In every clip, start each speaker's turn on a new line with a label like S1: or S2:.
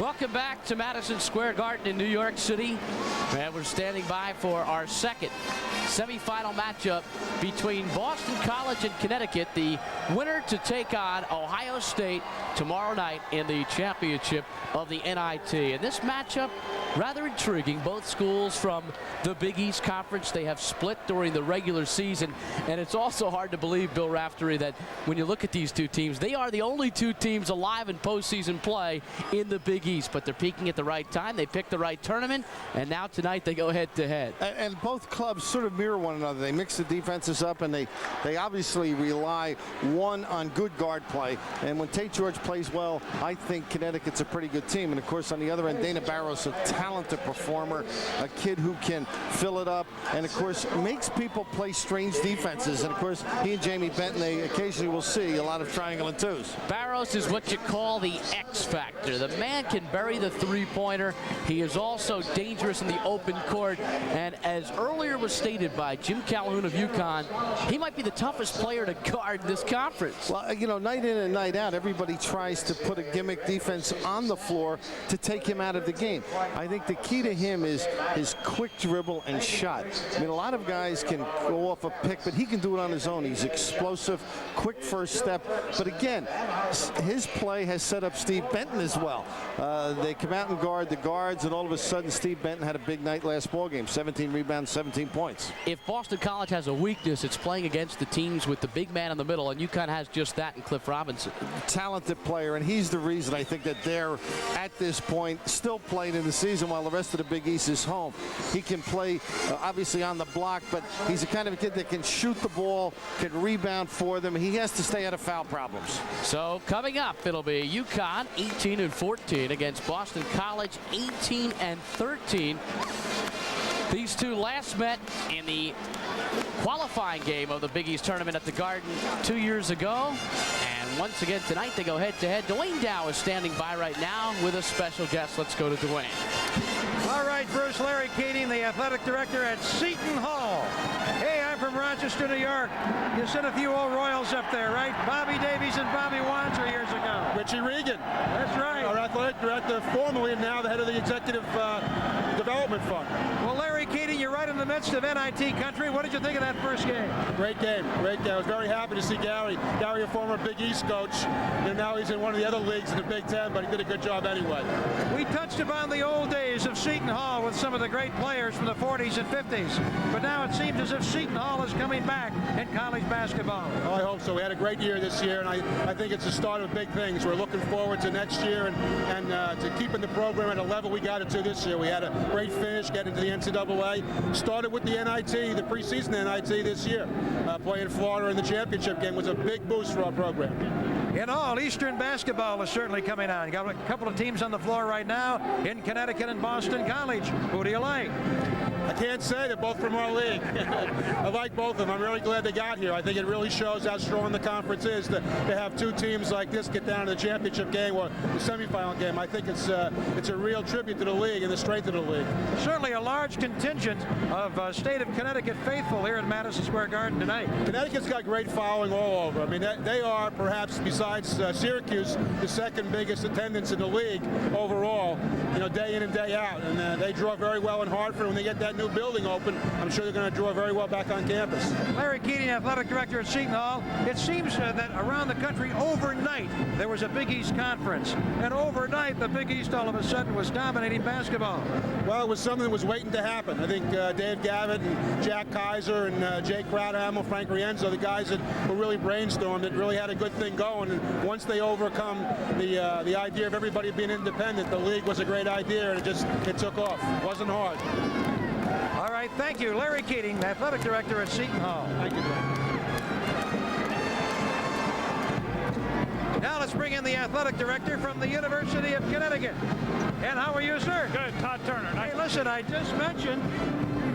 S1: Welcome back to Madison Square Garden in New York City. And we're standing by for our second semifinal matchup between Boston College and Connecticut, the winner to take on Ohio State tomorrow night in the championship of the NIT. And this matchup, rather intriguing. Both schools from the Big East Conference. They have split during the regular season. And it's also hard to believe, Bill Raftery, that when you look at these two teams, they are the only two teams alive in postseason play in the Big East. But they're peaking at the right time. They picked the right tournament. And now tonight they go head-to-head.
S2: And both clubs sort of mirror one another. They mix the defenses up, and they obviously rely one on good guard play. And when Tate George plays well, I think Connecticut's a pretty good team. And of course, on the other end, Dana Barros, a talented performer, a kid who can fill it up, and of course makes people play strange defenses. And of course, he and Jamie Benton, they occasionally will see a lot of triangle and twos.
S1: Barros is what you call the X factor. The man can bury the three-pointer. He is also dangerous in the open court. And as earlier was stated by Jim Calhoun of UConn, he might be the toughest player to guard in this conference.
S2: Well, you know, night in and night out, everybody tries to put a gimmick defense on the floor to take him out of the game. I think the key to him is his quick dribble and shot. I mean, a lot of guys can go off a pick, but he can do it on his own. He's explosive, quick first step. But again, his play has set up Steve Benton as well. They come out and guard the guards, and all of a sudden, Steve Benton had a big night last ball game. 17 rebounds, 17 points.
S1: If Boston College has a weakness, it's playing against the teams with the big man in the middle, and UConn has just that in Cliff Robinson.
S2: Talented player, and he's the reason I think that they're at this point still playing in the season while the rest of the Big East is home. He can play obviously on the block, but he's the kind of kid that can shoot the ball, can rebound for them. He has to stay out of foul problems.
S1: So coming up, it'll be UConn 18-14 against Boston College 18-13. These two last met in the qualifying game of the Big East tournament at the Garden 2 years ago. And once again tonight they go head-to-head. Dwayne Dow is standing by right now with a special guest. Let's go to Dwayne.
S3: All right, first Larry Keating, the athletic director at Seton Hall. Hey, I'm from Rochester, New York. You sent a few old Royals up there, right? Bobby Davies and Bobby Wanzer years ago.
S4: Richie Regan.
S3: That's right.
S4: Our athletic director, formerly and now the head of the executive development fund.
S3: Well, Larry Keating, you're right in the midst of NIT country. What did you think of that first game?
S4: Great game, great game. I was very happy to see Gary. Gary, a former Big East coach, and now he's in one of the other leagues in the Big Ten, but he did a good job anyway.
S3: We touched upon the old days of Seton Hall with some of the great players from the 40s and 50s, but now it seems as if Seton Hall is coming back in college basketball.
S4: Oh, I hope so. We had a great year this year, and I think it's the start of big things. We're looking forward to next year and to keeping the program at a level we got it to this year. We had a great finish, getting to the NCAA. Started with the NIT, the preseason NIT this year. Playing Florida in the championship game was a big boost for our program.
S3: In all, Eastern basketball is certainly coming on. Got a couple of teams on the floor right now in Connecticut and Boston College. Who do you like?
S4: I can't say. They're both from our league. I like both of them. I'm really glad they got here. I think it really shows how strong the conference is to have two teams like this get down to the championship game or the semifinal game. I think it's a real tribute to the league and the strength of the league.
S3: Certainly a large contingent of state of Connecticut faithful here in Madison Square Garden tonight.
S4: Connecticut's got great following all over. I mean, they are perhaps, besides Syracuse, the second biggest attendance in the league overall, you know, day in and day out. And they draw very well in Hartford. When they get that new building open, I'm sure they're going to draw very well back on campus.
S3: Larry Keating, athletic director at Seton Hall. It seems that around the country overnight there was a Big East conference, and overnight the Big East all of a sudden was dominating basketball.
S4: Well, it was something that was waiting to happen. I think Dave Gavitt and Jack Kaiser and Jake Crowdhamel, Frank Rienzo, the guys that were really brainstormed, that really had a good thing going. And once they overcome the idea of everybody being independent, the league was a great idea, and it took off. It wasn't hard.
S3: All right, thank you. Larry Keating, athletic director at Seton Hall.
S4: Thank you,
S3: Now let's bring in the athletic director from the University of Connecticut. And how are you, sir?
S5: Good, Todd Turner.
S3: Hey, listen, I just mentioned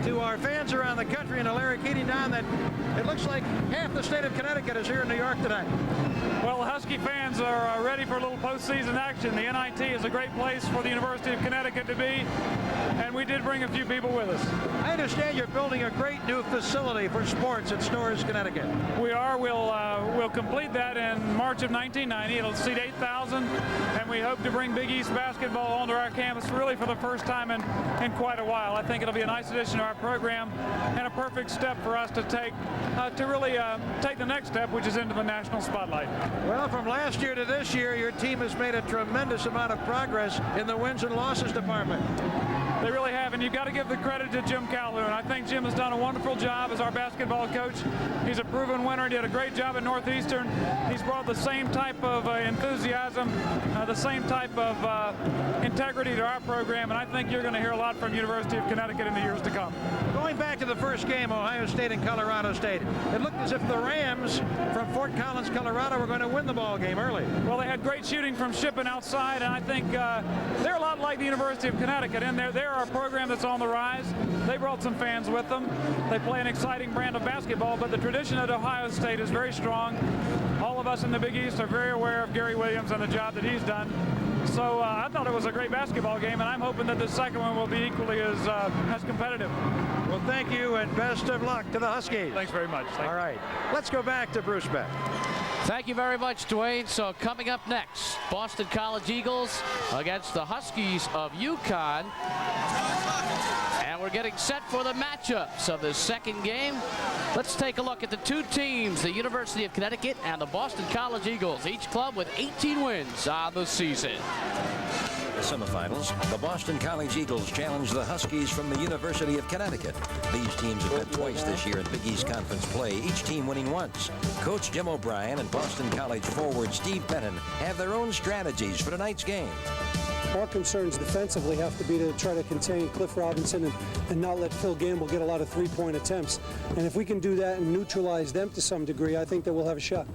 S3: to our fans around the country and to Larry Keating down that it looks like half the state of Connecticut is here in New York tonight.
S5: Well, the Husky fans are ready for a little postseason action. The NIT is a great place for the University of Connecticut to be, and we did bring a few people with us.
S3: I understand you're building a great new facility for sports at Storrs, Connecticut.
S5: We are. We'll complete that in March of 1990. It'll seat 8,000, and we we hope to bring Big East basketball onto our campus really for the first time in quite a while. I think it'll be a nice addition to our program and a perfect step for us to take to really take the next step, which is into the national spotlight.
S3: Well, from last year to this year, your team has made a tremendous amount of progress in the wins and losses department.
S5: They really have, and you've got to give the credit to Jim Calhoun. I think Jim has done a wonderful job as our basketball coach. He's a proven winner. He did a great job at Northeastern. He's brought the same type of enthusiasm, the same type of integrity to our program, and I think you're going to hear a lot from University of Connecticut in the years to come.
S3: Going back to the first game, Ohio State and Colorado State, it looked as if the Rams from Fort Collins, Colorado, were going to win the ball game early.
S5: Well, they had great shooting from Shippen outside, and I think they're a lot like the University of Connecticut. And they're our program that's on the rise. They brought some fans with them. They play an exciting brand of basketball, but the tradition at Ohio State is very strong. All of us in the Big East are very aware of Gary Williams and the job that he's done. So I thought it was a great basketball game, and I'm hoping that the second one will be equally as competitive.
S3: Well, thank you, and best of luck to the Huskies.
S5: Thanks very much.
S3: All right, let's go back to Bruce Beck.
S1: Thank you very much, Dwayne. So coming up next, Boston College Eagles against the Huskies of UConn. And we're getting set for the matchups of the second game. Let's take a look at the two teams, the University of Connecticut and the Boston College Eagles, each club with 18 wins on the season.
S6: The semifinals, the Boston College Eagles challenge the Huskies from the University of Connecticut. These teams have met twice this year in Big East Conference play, each team winning once. Coach Jim O'Brien and Boston College forward Steve Benton have their own strategies for tonight's game.
S7: Our concerns defensively have to be to try to contain Cliff Robinson and not let Phil Gamble get a lot of three-point attempts. And if we can do that and neutralize them to some degree, I think that we'll have a shot.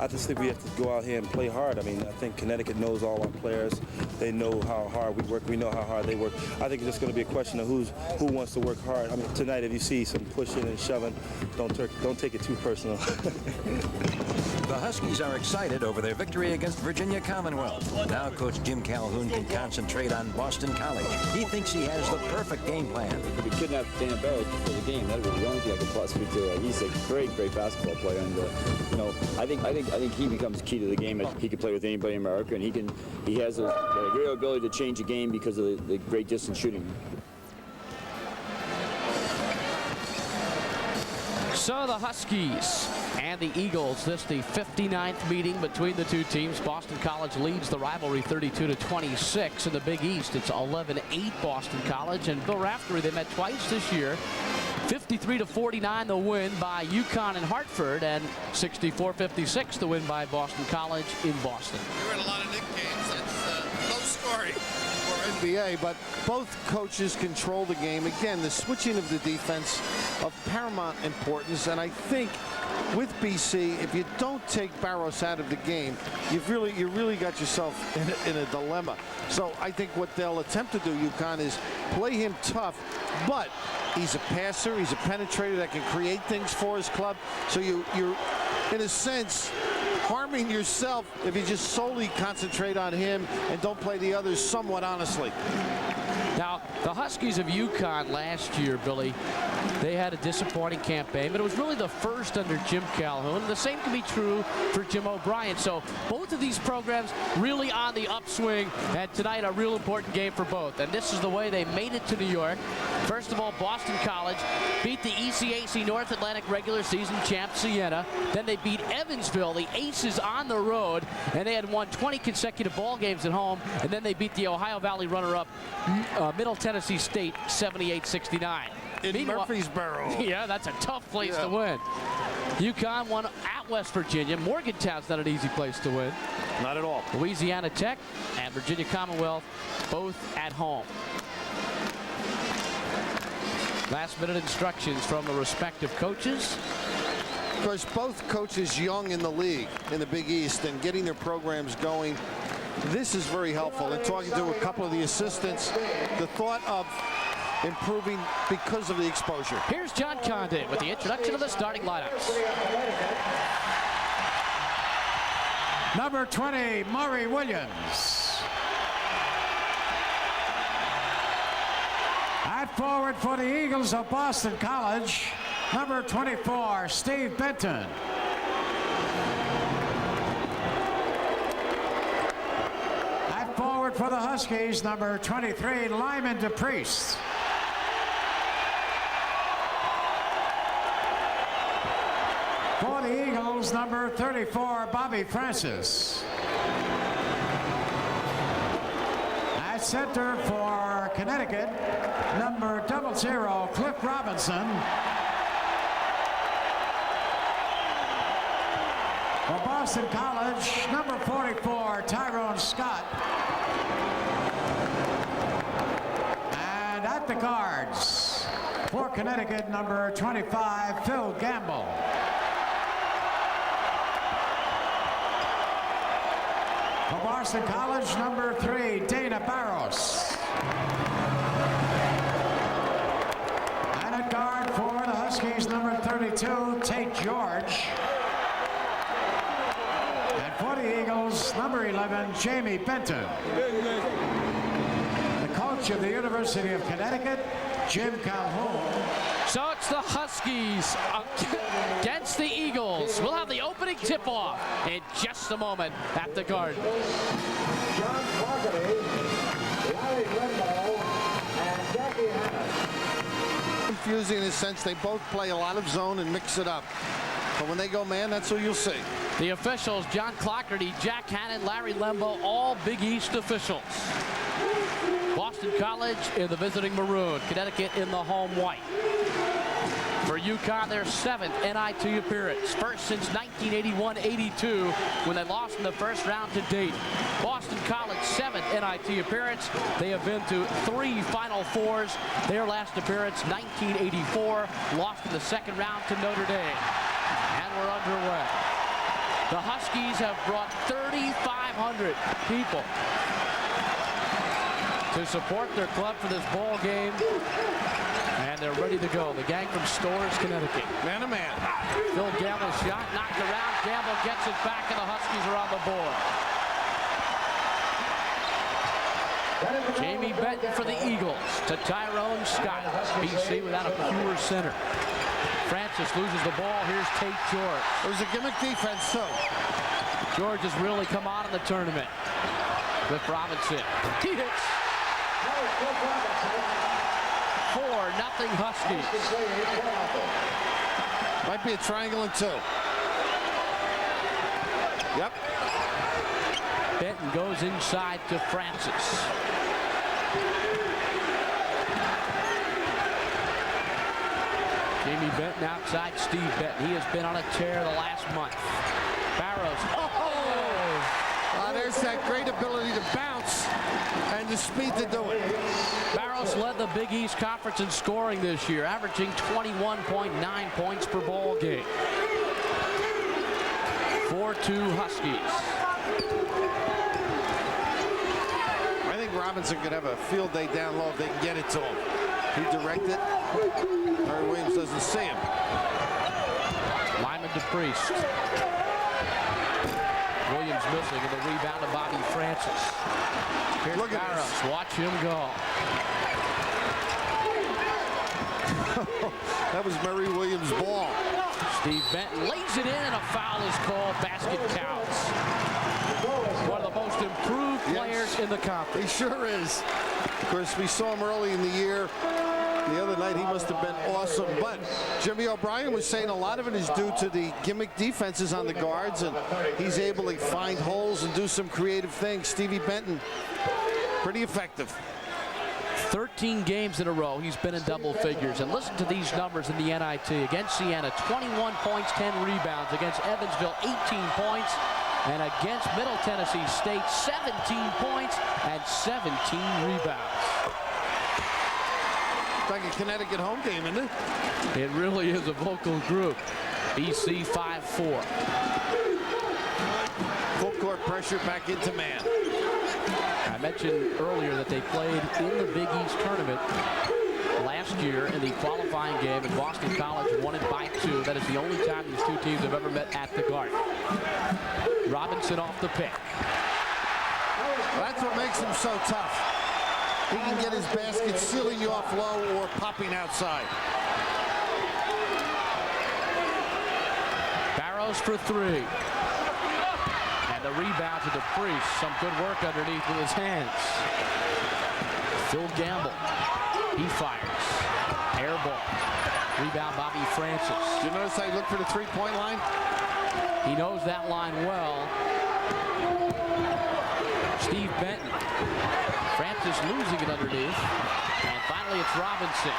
S8: I just think we have to go out here and play hard. I mean, I think Connecticut knows all our players. They know how hard we work. We know how hard they work. I think it's just going to be a question of who wants to work hard. I mean, tonight, if you see some pushing and shoving, don't take it too personal.
S6: The Huskies are excited over their victory against Virginia Commonwealth. Now Coach Jim Calhoun can concentrate on Boston College. He thinks he has the perfect game plan.
S9: We kidnapped Dan Barrows before the game. That was the only thing I could possibly do. He's a great basketball player, and I think he becomes key to the game. He can play with anybody in America, and he has a real ability to change a game because of the great distance shooting.
S1: So the Huskies and the Eagles, this the 59th meeting between the two teams. Boston College leads the rivalry 32-26. In the Big East, it's 11-8 Boston College. And Bill Raftery, they met twice this year. 53-49 the win by UConn and Hartford, and 64-56 the win by Boston College in Boston.
S10: There were a lot of Nick games. That's low scoring for
S2: NBA, but both coaches control the game. Again, the switching of the defense of paramount importance, and I think with BC, if you don't take Barros out of the game, you really got yourself in a dilemma. So I think what they'll attempt to do, UConn, is play him tough, but he's a passer, he's a penetrator that can create things for his club. So you're in a sense harming yourself if you just solely concentrate on him and don't play the others somewhat honestly.
S1: Now, the Huskies of UConn last year, Billy, they had a disappointing campaign, but it was really the first under Jim Calhoun. The same can be true for Jim O'Brien. So both of these programs really on the upswing, and tonight a real important game for both. And this is the way they made it to New York. First of all, Boston College beat the ECAC North Atlantic regular season champ Siena. Then they beat Evansville, the Aces, on the road, and they had won 20 consecutive ball games at home. And then they beat the Ohio Valley runner-up Middle Tennessee State 78-69.
S2: In Murfreesboro.
S1: Yeah, that's a tough place to win. UConn won at West Virginia. Morgantown's not an easy place to win.
S2: Not at all.
S1: Louisiana Tech and Virginia Commonwealth both at home. Last minute instructions from the respective coaches.
S2: Of course, both coaches young in the league in the Big East and getting their programs going. This is very helpful. And talking to a couple of the assistants, the thought of improving because of the exposure.
S1: Here's John Condon with the introduction of the starting lineups.
S3: Number 20, Maury Williams. At forward for the Eagles of Boston College, number 24, Steve Benton. At
S11: for the Huskies, number 23, Lyman DePriest. For the Eagles, number 34, Bobby Francis. At center for Connecticut, number 00, Cliff Robinson. For Boston College, number 44, Tyrone Scott. And at the guards, for Connecticut, number 25, Phil Gamble. For Boston College, number 3, Dana Barros. And at guard for the Huskies, number 32, Tate George. And for the Eagles, number 11, Jamie Benton. The coach of the University of Connecticut, Jim Calhoun.
S1: So it's the Huskies against the Eagles. We'll have the opening tip-off in just a moment at the Garden.
S11: John Fogarty, Larry Limbaugh, and Jackie Hanna.
S2: Confusing in the sense they both play a lot of zone and mix it up. But when they go man, that's who you'll see.
S1: The officials, John Clougherty, Jack Hannon, Larry Lembo, all Big East officials. Boston College in the visiting maroon, Connecticut in the home white. For UConn, their 7th NIT appearance, first since 1981-82 when they lost in the first round to date. Boston College 7th NIT appearance. They have been to 3 Final Fours. Their last appearance, 1984, lost in the second round to Notre Dame. And we're underway. The Huskies have brought 3,500 people to support their club for this ball game. And they're ready to go. The gang from Storrs, Connecticut.
S2: Man to man.
S1: Phil Gamble's shot knocked around. Gamble gets it back, and the Huskies are on the board. Jamie Benton for the Eagles to Tyrone Scott. BC without a pure center. Francis loses the ball. Here's Tate George.
S2: It was a gimmick defense, too.
S1: George has really come on in the tournament. Cliff Robinson. He hits. 4-0 Huskies.
S2: Might be a triangle in 2. Yep.
S1: Benton goes inside to Francis. Jamie Benton outside Steve Benton. He has been on a tear the last month. Barrows.
S2: There's that great ability to bounce and the speed to do it.
S1: Barrows led the Big East Conference in scoring this year, averaging 21.9 points per ball game. 4-2 Huskies.
S2: I think Robinson could have a field day down low if they can get it to him. He directed. Larry Williams doesn't see him.
S1: Lyman DePriest. Williams missing, and the rebound to Bobby Francis. Here's
S2: Look at
S1: Barrows.
S2: this.
S1: Watch him go.
S2: That was Murray Williams' ball.
S1: Steve Benton lays it in, and a foul is called. Basket counts. One of the most improved players in the conference.
S2: He sure is. Of course, we saw him early in the year. The other night, he must have been awesome. But Jimmy O'Brien was saying a lot of it is due to the gimmick defenses on the guards, and he's able to find holes and do some creative things. Stevie Benton, pretty effective.
S1: 13 games in a row he's been in double figures, and listen to these numbers in the NIT. Against Siena, 21 points, 10 rebounds. Against Evansville, 18 points, and against Middle Tennessee State, 17 points and 17 rebounds.
S2: Like a Connecticut home game, isn't it?
S1: It really is a vocal group. BC 5-4.
S2: Full court pressure back into man.
S1: I mentioned earlier that they played in the Big East tournament last year in the qualifying game, and Boston College won it by 2. That is the only time these two teams have ever met at the Garden. Robinson off the pick.
S2: That's what makes him so tough. He can get his basket sealing you off low or popping outside.
S1: Barrows for 3. And the rebound to the Priest. Some good work underneath with his hands. Phil Gamble. He fires. Air ball. Rebound Bobby Francis.
S2: You notice how he looked for the three-point line?
S1: He knows that line well. Steve Benton. Francis losing it underneath. And finally it's Robinson.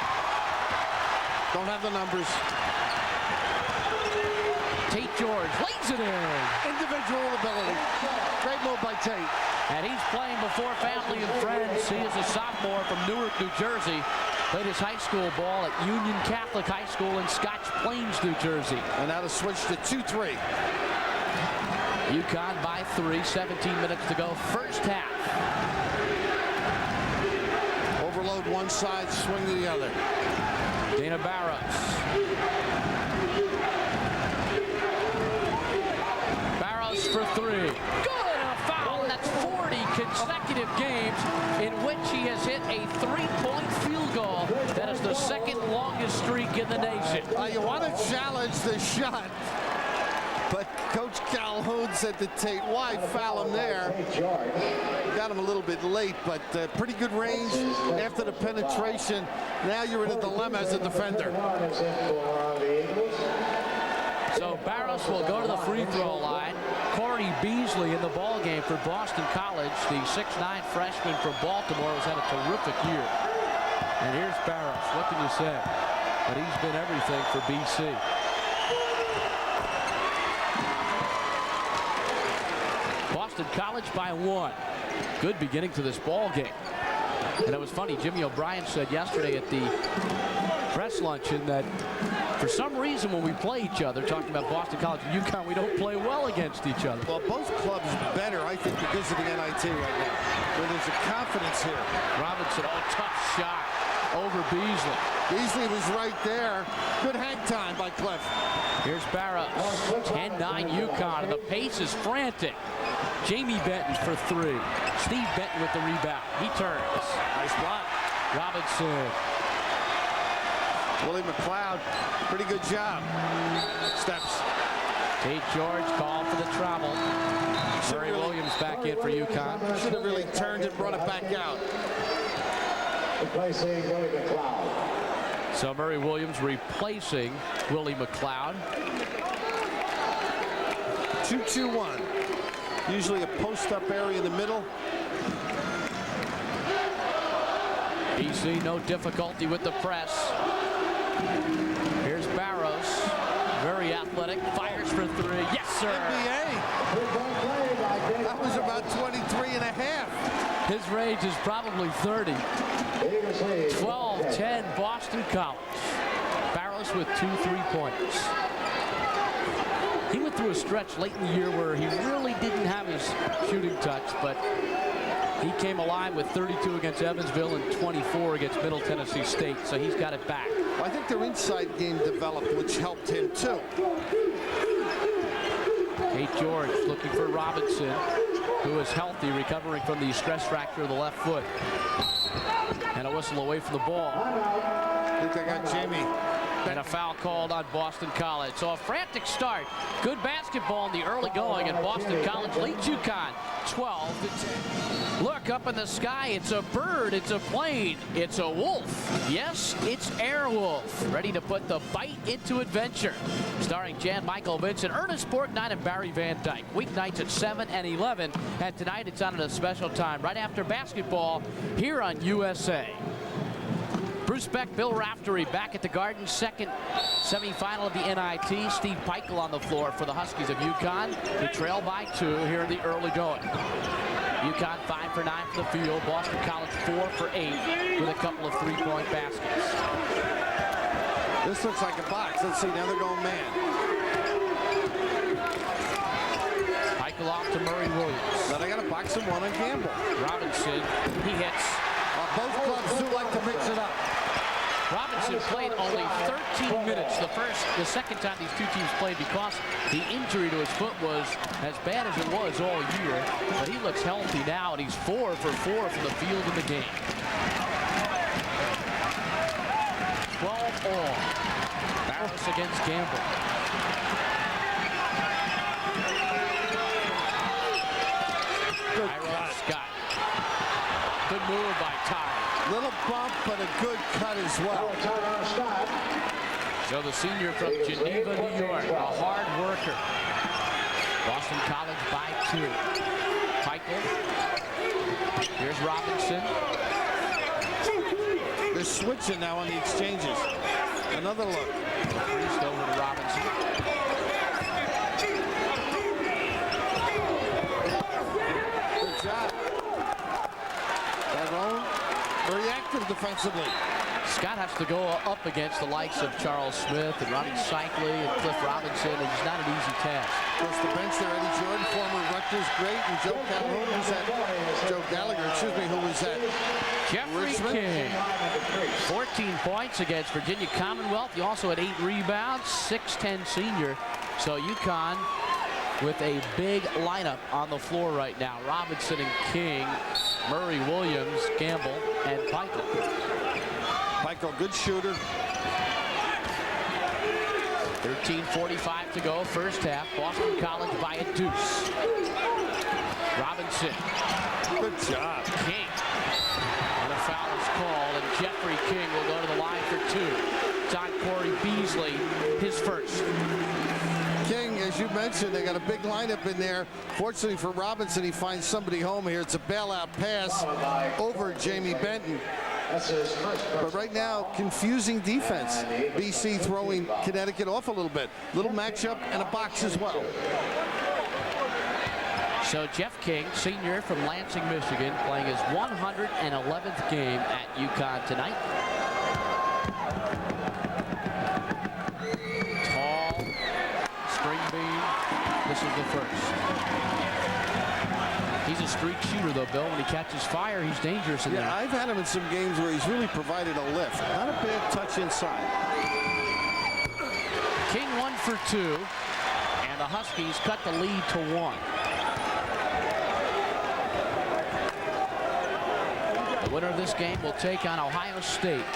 S2: Don't have the numbers.
S1: Tate George lays it in.
S2: Individual ability. Great move by Tate.
S1: And he's playing before family and friends. He is a sophomore from Newark, New Jersey. Played his high school ball at Union Catholic High School in Scotch Plains, New Jersey.
S2: And now to switch to 2-3.
S1: UConn by 3, 17 minutes to go, first half.
S2: Overload one side, swing to the other.
S1: Dana Barros. Barros for 3. Good, a foul. That's 40 consecutive games in which he has hit a 3-point field goal. That is the second longest streak in the nation.
S2: You want to challenge the shot, but Coach Calhoun said to Tate, why foul him there? Got him a little bit late, but pretty good range after the penetration. Now you're in a dilemma as a defender.
S1: So Barros will go to the free throw line. Corey Beasley in the ball game for Boston College. The 6'9" freshman from Baltimore has had a terrific year. And here's Barros. What can you say? But he's been everything for BC. Boston College by 1. Good beginning to this ball game. And it was funny, Jimmy O'Brien said yesterday at the press luncheon that for some reason when we play each other, talking about Boston College and UConn, we don't play well against each other.
S2: Well, both clubs better, I think, because of the NIT right now. Where there's a confidence here.
S1: Robinson, tough shot over Beasley.
S2: Beasley was right there. Good hang time by Cliff.
S1: Here's Barros. 10-9 UConn, and the pace is frantic. Jamie Benton for 3. Steve Benton with the rebound. He turns.
S2: Nice block.
S1: Robinson.
S2: Willie McLeod, pretty good job. Steps.
S1: Tate George called for the travel. Murray Williams back in for UConn.
S2: Should have really turned and brought it back out.
S12: Replacing Willie McLeod.
S1: So Murray Williams replacing Willie McLeod.
S2: 2-2-1. Usually a post-up area in the middle.
S1: BC, no difficulty with the press. Here's Barros. Very athletic. Fires for 3. Yes, sir.
S2: NBA. That was about 23 and a half.
S1: His range is probably 30. 12-10 Boston College. Barros with 2 3-pointers. He went through a stretch late in the year where he really didn't have his shooting touch, but he came alive with 32 against Evansville and 24 against Middle Tennessee State, so he's got it back.
S2: Well, I think their inside game developed, which helped him too.
S1: Tate George looking for Robinson, who is healthy, recovering from the stress fracture of the left foot. And a whistle away from the ball.
S2: I think they got Jamie.
S1: And a foul called on Boston College. So a frantic start. Good basketball in the early going, and Boston College leads UConn 12-10. Look up in the sky. It's a bird. It's a plane. It's a wolf. Yes, it's Airwolf. Ready to put the bite into adventure. Starring Jan Michael Vincent, Ernest Borgnine, and Barry Van Dyke. Weeknights at 7 and 11. And tonight it's on at a special time right after basketball here on USA. Bruce Beck, Bill Raftery back at the Garden. Second semifinal of the NIT. Steve Peichel on the floor for the Huskies of UConn. They trail by 2 here in the early going. UConn 5 for 9 from the field. Boston College 4 for 8 with a couple of 3-point baskets.
S2: This looks like a box. Let's see. Now they're going man.
S1: Peichel off to Murray Williams.
S2: Now they got a box and 1 on Gamble.
S1: Robinson, he hits.
S2: Both clubs do like to mix it up.
S1: Robinson played only 13 minutes the second time these two teams played, because the injury to his foot was as bad as it was all year. But he looks healthy now, and he's 4 for 4 from the field in the game. 12 all. Barros against Gamble.
S2: Good
S1: Tyrone
S2: cut.
S1: Scott. Good move by Ty.
S2: Little bump, but a good cut as well.
S1: So the senior from Geneva, New York, a hard worker. Boston College by 2. Peichel. Here's Robinson.
S2: They're switching now on the exchanges. Another look.
S1: Priest over to Robinson.
S2: Good job. Tyrone, very active defensively.
S1: Scott has to go up against the likes of Charles Smith and Ronnie Cycli and Cliff Robinson, and it's not an easy task.
S2: Across the bench there, Eddie Jordan, former Rutgers great, and Joe Calhoun, who's at Joe Gallagher, excuse me, who was at
S1: Jeffrey
S2: Richmond.
S1: King, 14 points against Virginia Commonwealth. He also had 8 rebounds, 6'10" senior. So UConn with a big lineup on the floor right now. Robinson and King, Murray, Williams, Gamble, and Peichel.
S2: Peichel, good shooter.
S1: 13:45 to go, first half. Boston College by a deuce. Robinson.
S2: Good job.
S1: King. And a foul is called, and Jeffrey King will go to the line for 2. It's on Corey Beasley, his first.
S2: King, as you mentioned, they got a big lineup in there. Fortunately for Robinson, he finds somebody home here. It's a bailout pass over Jamie Benton. But right now, confusing defense. BC throwing Connecticut off a little bit. Little matchup and a box as well.
S1: So Jeff King, senior from Lansing, Michigan, playing his 111th game at UConn tonight. Tall, string beam. This is the first. He's a streak shooter, though, Bill. When he catches fire, he's dangerous in there.
S2: Yeah, I've had him in some games where he's really provided a lift. Not a bad touch inside.
S1: King 1 for 2, and the Huskies cut the lead to 1. The winner of this game will take on Ohio State.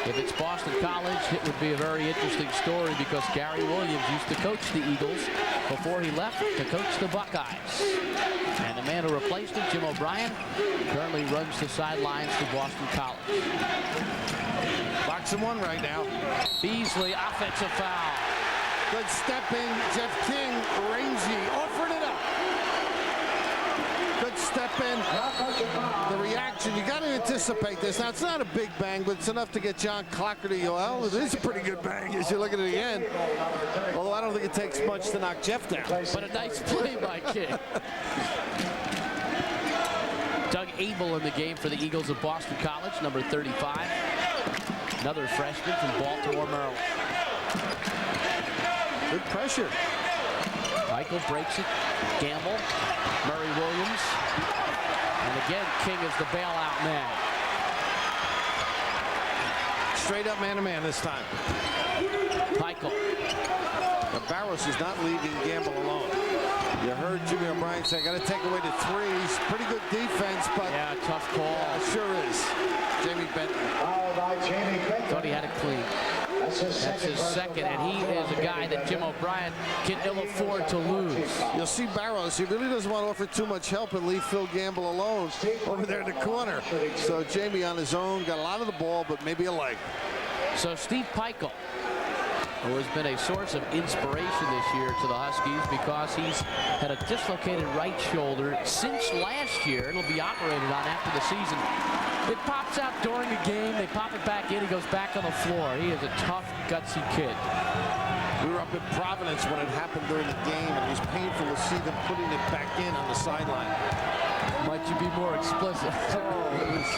S1: If it's Boston College, it would be a very interesting story because Gary Williams used to coach the Eagles before he left to coach the Buckeyes. And the man who replaced him, Jim O'Brien, currently runs the sidelines for Boston College.
S2: Box and 1 right now.
S1: Beasley, offensive foul.
S2: Good stepping. Jeff King, rangy, offering it up. Good step in. The reaction, you got to anticipate this. Now, it's not a big bang, but it's enough to get John Clocker to yell, well, it is a pretty good bang as you look at it again. Although I don't think it takes much to knock Jeff down.
S1: But a nice play by King. Doug Abel in the game for the Eagles of Boston College, number 35. Another freshman from Baltimore, Maryland.
S2: Good pressure.
S1: Michael breaks it. Gamble. Murray Williams. And again, King is the bailout man.
S2: Straight up man-to-man this time.
S1: Michael.
S2: But Barros is not leaving Gamble alone. You heard Jimmy O'Brien say, got to take away the threes. Pretty good defense, but...
S1: Yeah, tough call.
S2: Yeah, sure is. Jamie Benton.
S1: Thought he had it clean. That's his second, and he is a guy that Jim O'Brien can ill afford to lose.
S2: You'll see Barros. He really doesn't want to offer too much help and leave Phil Gamble alone over there in the corner. So Jamie on his own, got a lot of the ball, but maybe a leg.
S1: So Steve Peichel, who has been a source of inspiration this year to the Huskies because he's had a dislocated right shoulder since last year. It'll be operated on after the season. It pops out during a game. They pop it back in. He goes back on the floor. He is a tough, gutsy kid.
S2: We were up in Providence when it happened during the game, and it was painful to see them putting it back in on the sideline.
S1: Might you be more explicit?
S2: It was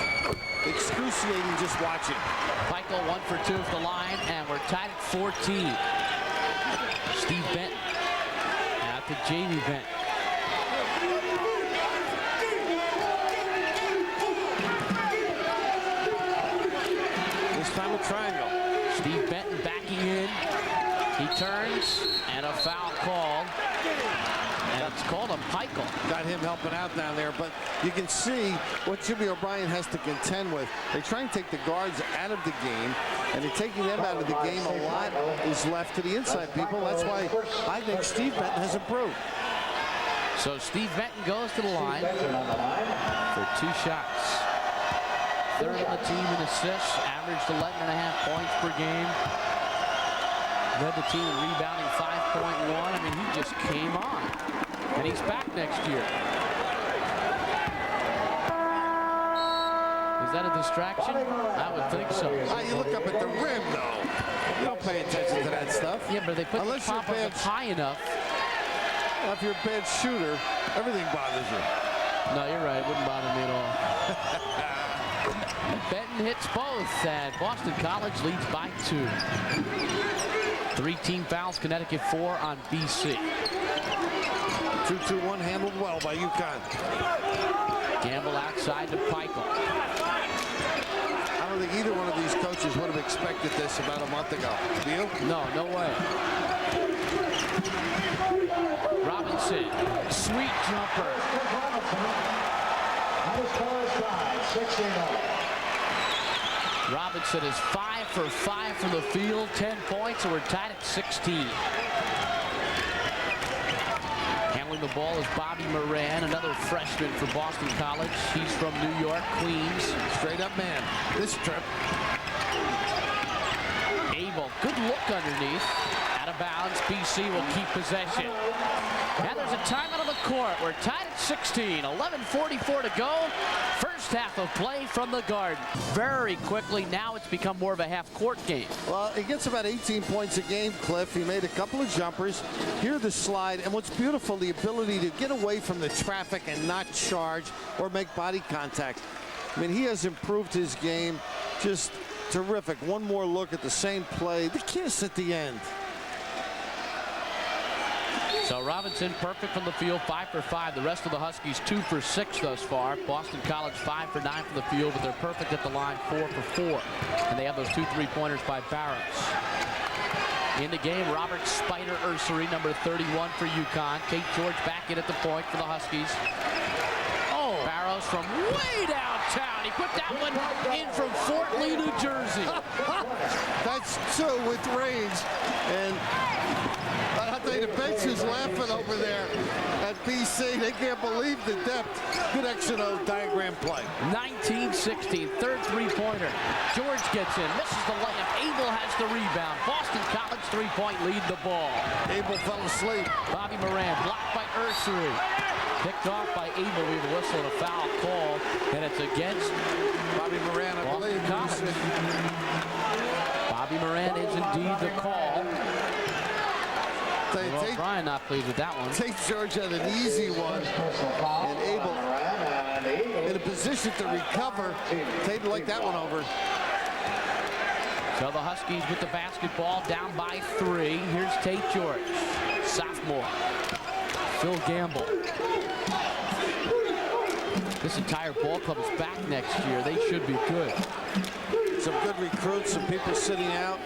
S2: excruciating just watching.
S1: Peichel 1 for 2 at the line, and we're tied at 14. Steve Benton out to Jamie Benton.
S2: This time a triangle.
S1: Steve Benton backing in. He turns, and a foul called. And it's called on Peichel.
S2: Got him helping out down there, but you can see what Jimmy O'Brien has to contend with. They try and take the guards out of the game, and in taking them out of the game, a lot is left to the inside people. That's why I think Steve Benton has improved.
S1: So Steve Benton goes to the line for 2 shots. Third on the team in assists, averaged 11.5 points per game. Led the team in rebounding 5.1. I mean, he just came on. And he's back next year. Is that a distraction? I would think so.
S2: You look up at the rim, though. You don't pay attention to that stuff.
S1: Yeah, but they put the top up high enough.
S2: If you're a bad shooter, everything bothers you.
S1: No, you're right. It wouldn't bother me at all. Benton hits both, and Boston College leads by 2. 3 team fouls, Connecticut 4 on BC.
S2: 2-2-1 handled well by UConn.
S1: Gamble outside to Peichel.
S2: I don't think either one of these coaches would have expected this about a month ago. Do you?
S1: No, no way. Robinson, sweet jumper. Robinson is 5 for 5 from the field, 10 points, and we're tied at 16. Handling the ball is Bobby Moran, another freshman for Boston College. He's from New York, Queens.
S2: Straight up man this trip.
S1: Abel, good look underneath. Out of bounds, BC will keep possession. Now there's a timeout on the court. We're tied at 16, 11:44 to go. First half of play from the Garden. Very quickly, now it's become more of a half-court game.
S2: Well, he gets about 18 points a game, Cliff. He made a couple of jumpers. Here the slide, and what's beautiful, the ability to get away from the traffic and not charge or make body contact. I mean, he has improved his game. Just terrific. One more look at the same play. The kiss at the end.
S1: So Robinson perfect from the field, 5 for 5. The rest of the Huskies 2 for 6 thus far. Boston College 5 for 9 from the field, but they're perfect at the line, 4 for 4. And they have those 2 3-pointers by Barrows. In the game, Robert Spider Ursery, number 31 for UConn. Tate George back in at the point for the Huskies. Oh, Barrows from way downtown. He put that one in from Fort Lee, New Jersey.
S2: That's 2 with range. And I'll tell you, the bench is laughing over there at BC. They can't believe the depth. Good X&O diagram play.
S1: 19-16, third 3-pointer. George gets in, misses the layup. Abel has the rebound. Boston College 3-point lead the ball.
S2: Abel fell asleep.
S1: Bobby Moran blocked by Ursery. Picked off by Abel. We have a whistle and a foul call, and it's against
S2: Bobby Moran, I believe.
S1: Bobby Moran is indeed the call. Well, Brian not pleased with that one.
S2: Tate George had an easy one, and Abel in a position to recover. Tate like that one over.
S1: So the Huskies with the basketball, down by 3. Here's Tate George, sophomore. Phil Gamble. This entire ball club is back next year. They should be good.
S2: Some good recruits, some people sitting out.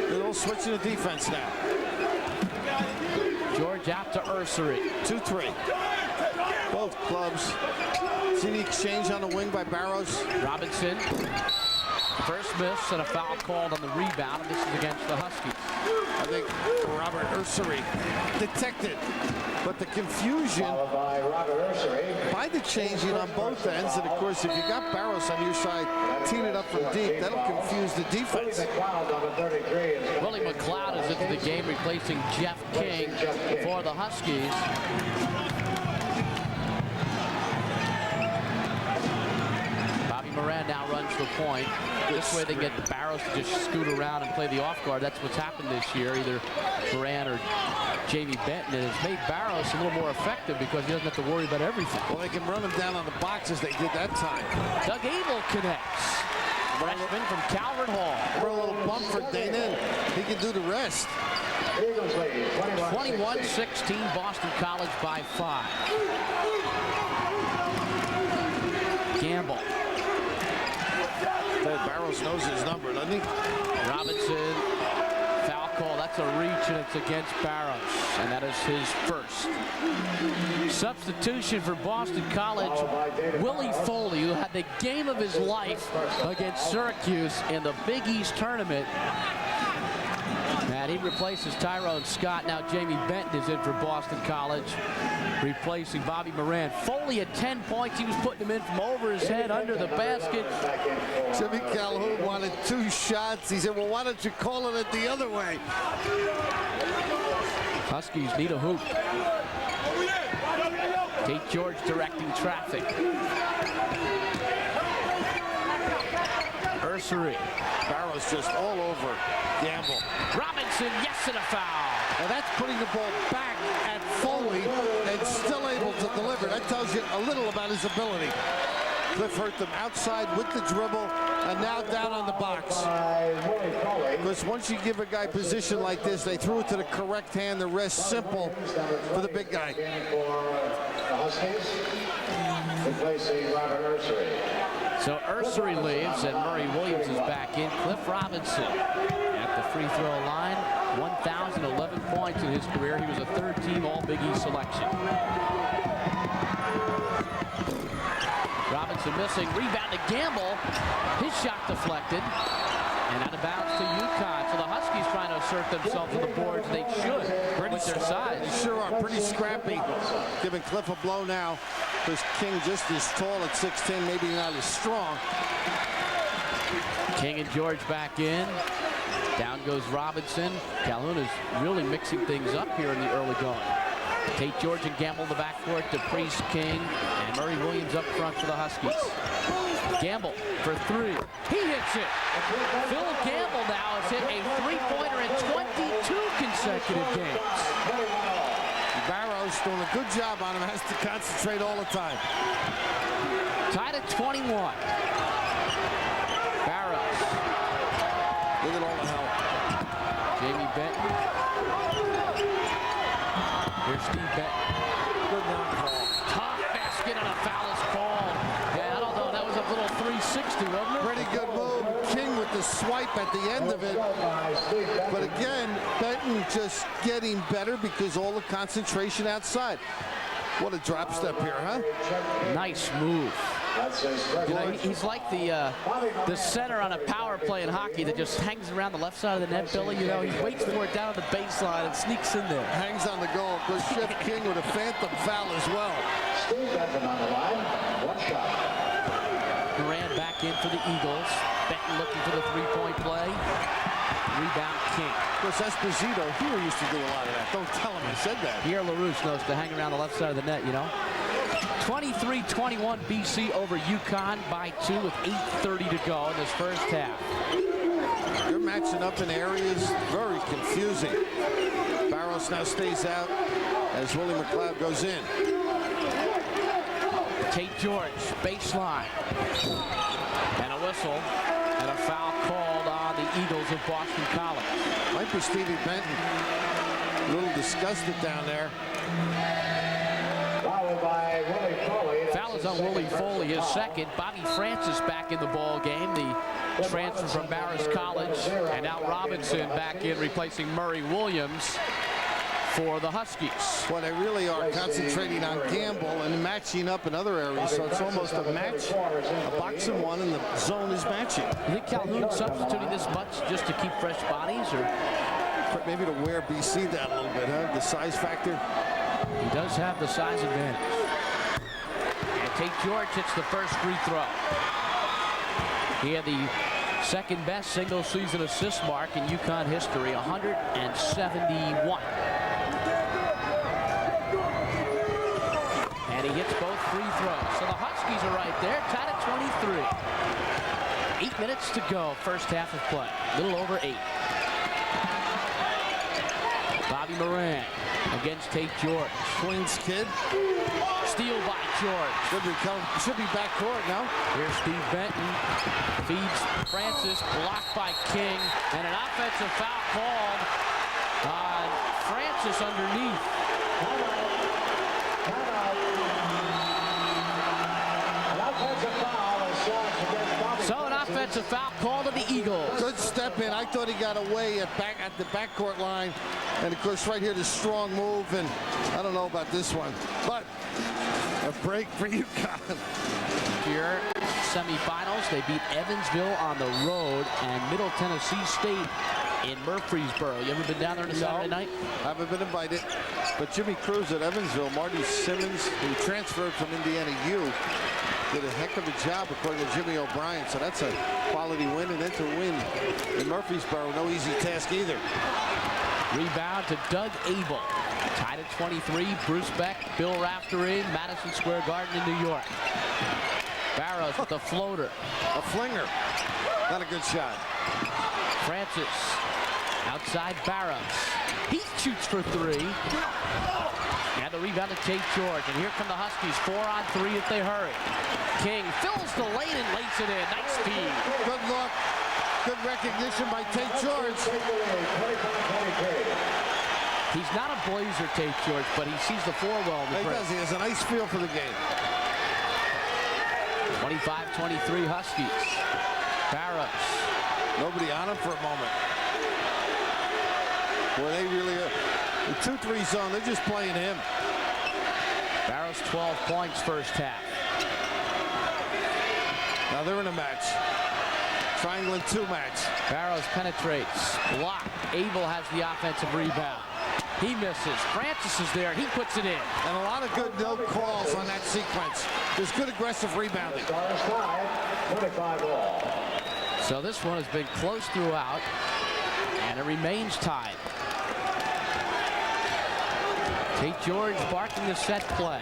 S2: They'll switch to the defense now.
S1: George out to Ursery.
S2: 2-3. Both clubs. See the exchange on the wing by Barrows.
S1: Robinson. First miss and a foul called on the rebound. This is against the Huskies.
S2: I think Robert Ursery detected. But the confusion by the changing on both ends, and of course, if you got Barrows on your side, teeing it up from deep, that'll confuse the defense.
S1: Willie McLeod is into the game, replacing Jeff King for the Huskies. Bobby Moran now runs the point. This way they get Barrows to just scoot around and play the off guard. That's what's happened this year, either Moran or Jamie Benton. It has made Barrows a little more effective because he doesn't have to worry about everything.
S2: Well, they can run him down on the box as they did that time.
S1: Doug Abel connects. Freshman from Calvert Hall.
S2: For a little bump for Dana. He can do the rest.
S1: 21-16, Boston College by 5. Gamble.
S2: Barrows knows his number, doesn't he?
S1: Robinson, foul call. That's a reach, and it's against Barrows, and that is his first. Substitution for Boston College, Willie Foley, who had the game of his life against Syracuse in the Big East tournament. And he replaces Tyrone Scott. Now Jamie Benton is in for Boston College, replacing Bobby Moran. Foley at 10 points. He was putting him in from over his head, under the basket.
S2: Jimmy Calhoun wanted 2 shots. He said, well, why don't you call it the other way?
S1: Huskies need a hoop. Tate George directing traffic. Ursery.
S2: Barrow's just all over Gamble.
S1: Robinson, yes, and a foul.
S2: Now that's putting the ball back at Foley and still able to deliver. That tells you a little about his ability. Cliff hurt them outside with the dribble and now down on the box. Because once you give a guy position like this, they threw it to the correct hand. The rest simple for the big guy.
S1: So Ursery leaves and Murray Williams is back in. Cliff Robinson at the free throw line. 1,011 points in his career. He was a third-team All-Big East selection. Robinson missing. Rebound to Gamble. His shot deflected. And out of bounds to UConn. So the Huskies trying to assert themselves on the boards. They should with their size.
S2: They sure are pretty scrappy. Giving Cliff a blow now. Because King just as tall at 6'10", maybe not as strong.
S1: King and George back in. Down goes Robinson. Calhoun is really mixing things up here in the early going. Tate George and Gamble in the backcourt to Priest, King, and Murray Williams up front for the Huskies. Gamble for 3. He hits it. Phil Gamble now has hit a 3-pointer in 22 consecutive games.
S2: Barrow's doing a good job on him. Has to concentrate all the time.
S1: Tied at 21. Barrows.
S2: Look at all the help.
S1: Jamie Benton. Here's Steve Benton.
S2: Good knock ball.
S1: Tough basket and a foul is called. Yeah, I don't know. That was a little 360, wasn't it?
S2: Pretty good move. King with the swipe at the end of it. But again, Benton just getting better because all the concentration outside. What a drop step here, huh?
S1: Nice move. You know, he's like the center on a power play in hockey that just hangs around the left side of the net, Billy. You know, he waits for it down at the baseline and sneaks in there.
S2: Hangs on the goal. Of course, Chef King with a phantom foul as well.
S12: Steve Benton on the line. 1 shot.
S1: Moran back in for the Eagles. Benton looking for the 3-point play. Rebound King.
S2: Of course, Esposito here used to do a lot of that. Don't tell him I said that.
S1: Pierre LaRouche knows to hang around the left side of the net, you know. 23-21 BC over UConn by 2 with 8:30 to go in this first half.
S2: They're matching up in areas very confusing. Barrows now stays out as Willie McLeod goes in.
S1: Tate George, baseline. And a whistle. And a foul called on the Eagles of Boston College.
S2: Might be Stevie Benton. A little disgusted down there.
S1: Foul is on Willie Foley, his second. Bobby Francis back in the ball game, the transfer from Barris College. And now Robinson back in, replacing Murray Williams for the Huskies.
S2: Well, they really are concentrating on Gamble and matching up in other areas, so it's almost a match, a box and one, and the zone is matching.
S1: You think Calhoun substituting this much just to keep fresh bodies, or
S2: maybe to wear BC down a little bit, huh? The size factor.
S1: He does have the size advantage. And Tate George hits the first free throw. He had the second best single season assist mark in UConn history, 171. And he hits both free throws. So the Huskies are right there, tied at 23. 8 minutes to go, first half of play. A little over 8. Bobby Moran against Tate George.
S2: Queens kid.
S1: Steal by George.
S2: Should be backcourt now.
S1: Here's Steve Benton. Feeds Francis. Blocked by King. And an offensive foul called on Francis underneath. So an offensive foul called to the Eagles.
S2: Good step in. I thought he got away at the backcourt line. And of course right here the strong move, and I don't know about this one, but a break for UConn.
S1: Here, semifinals, they beat Evansville on the road, and Middle Tennessee State in Murfreesboro. You ever been down there on a Saturday night?
S2: I haven't been invited. But Jimmy Cruz at Evansville, Marty Simmons, who transferred from Indiana U, did a heck of a job according to Jimmy O'Brien. So that's a quality win, and then to win in Murfreesboro, no easy task either.
S1: Rebound to Doug Abel. Tied at 23. Bruce Beck, Bill Raftery, Madison Square Garden in New York. Barrows with a floater.
S2: A flinger. Not a good shot.
S1: Francis outside Barrows. He shoots for three. And the rebound to Tate George. And here come the Huskies. 4-on-3 if they hurry. King fills the lane and lays it in. Nice feed.
S2: Good look. Good recognition by Tate George.
S1: He's not a blazer, Tate George, but he sees the floor well.
S2: He does. He has a nice feel for the game.
S1: 25-23 Huskies. Barrows.
S2: Nobody on him for a moment. Boy, they really are. The 2-3 zone, they're just playing him.
S1: Barrows 12 points first half.
S2: Now they're in a match. Triangle and 2 match.
S1: Barrows penetrates. Block. Abel has the offensive rebound. He misses. Francis is there. He puts it in.
S2: And a lot of good no calls on that sequence. There's good aggressive rebounding.
S1: So this one has been close throughout, and it remains tied. Tate George barking the set play.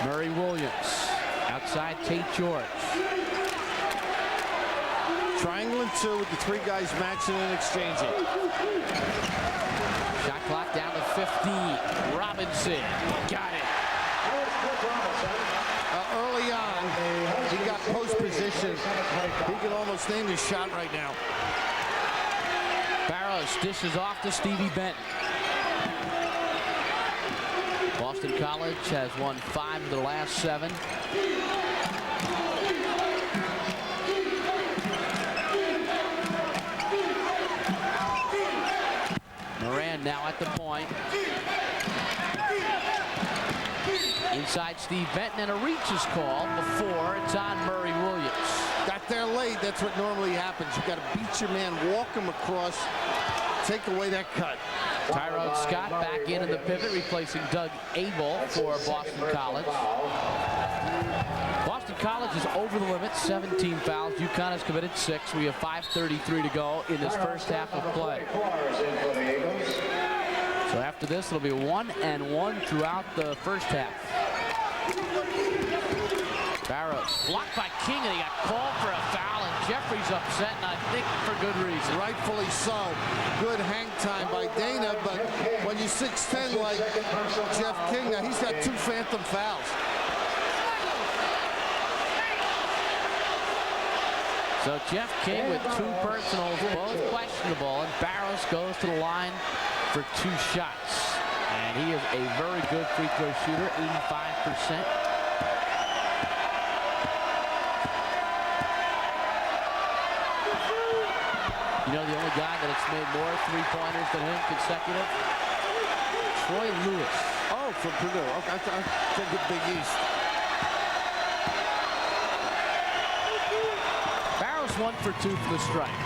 S1: Murray Williams outside Tate George.
S2: Triangle and 2 with the 3 guys matching and exchanging.
S1: Shot clock down to 15. Robinson got it.
S2: Early on, he got post position. He can almost name his shot right now.
S1: Barrows dishes off to Stevie Benton. Boston College has won 5 of their last 7. Moran now at the point. Inside Steve Benton, and a reach is called before it's on Murray Williams.
S2: Got there late. That's what normally happens. You got to beat your man, walk him across, take away that cut.
S1: Tyrone Scott back in the pivot, replacing Doug Abel for Boston College. Boston College is over the limit, 17 fouls. UConn has committed 6. We have 5:33 to go in this first half of play. So after this, it'll be 1-1 throughout the first half. Barrows blocked by King, and he got called for a foul, and Jeffrey's upset, and I think for good reason.
S2: Rightfully so. Good hang time by Dana, but when you're 6'10" like Jeff King, now he's got 2 phantom fouls.
S1: So Jeff King with 2 personals, both questionable, and Barrows goes to the line for 2 shots. And he is a very good free throw shooter, 85%. You know the only guy that has made more 3-pointers than him consecutive? Troy Lewis.
S2: Oh, from Purdue. Okay, I think the Big East.
S1: Barrows 1 for 2 for the strike.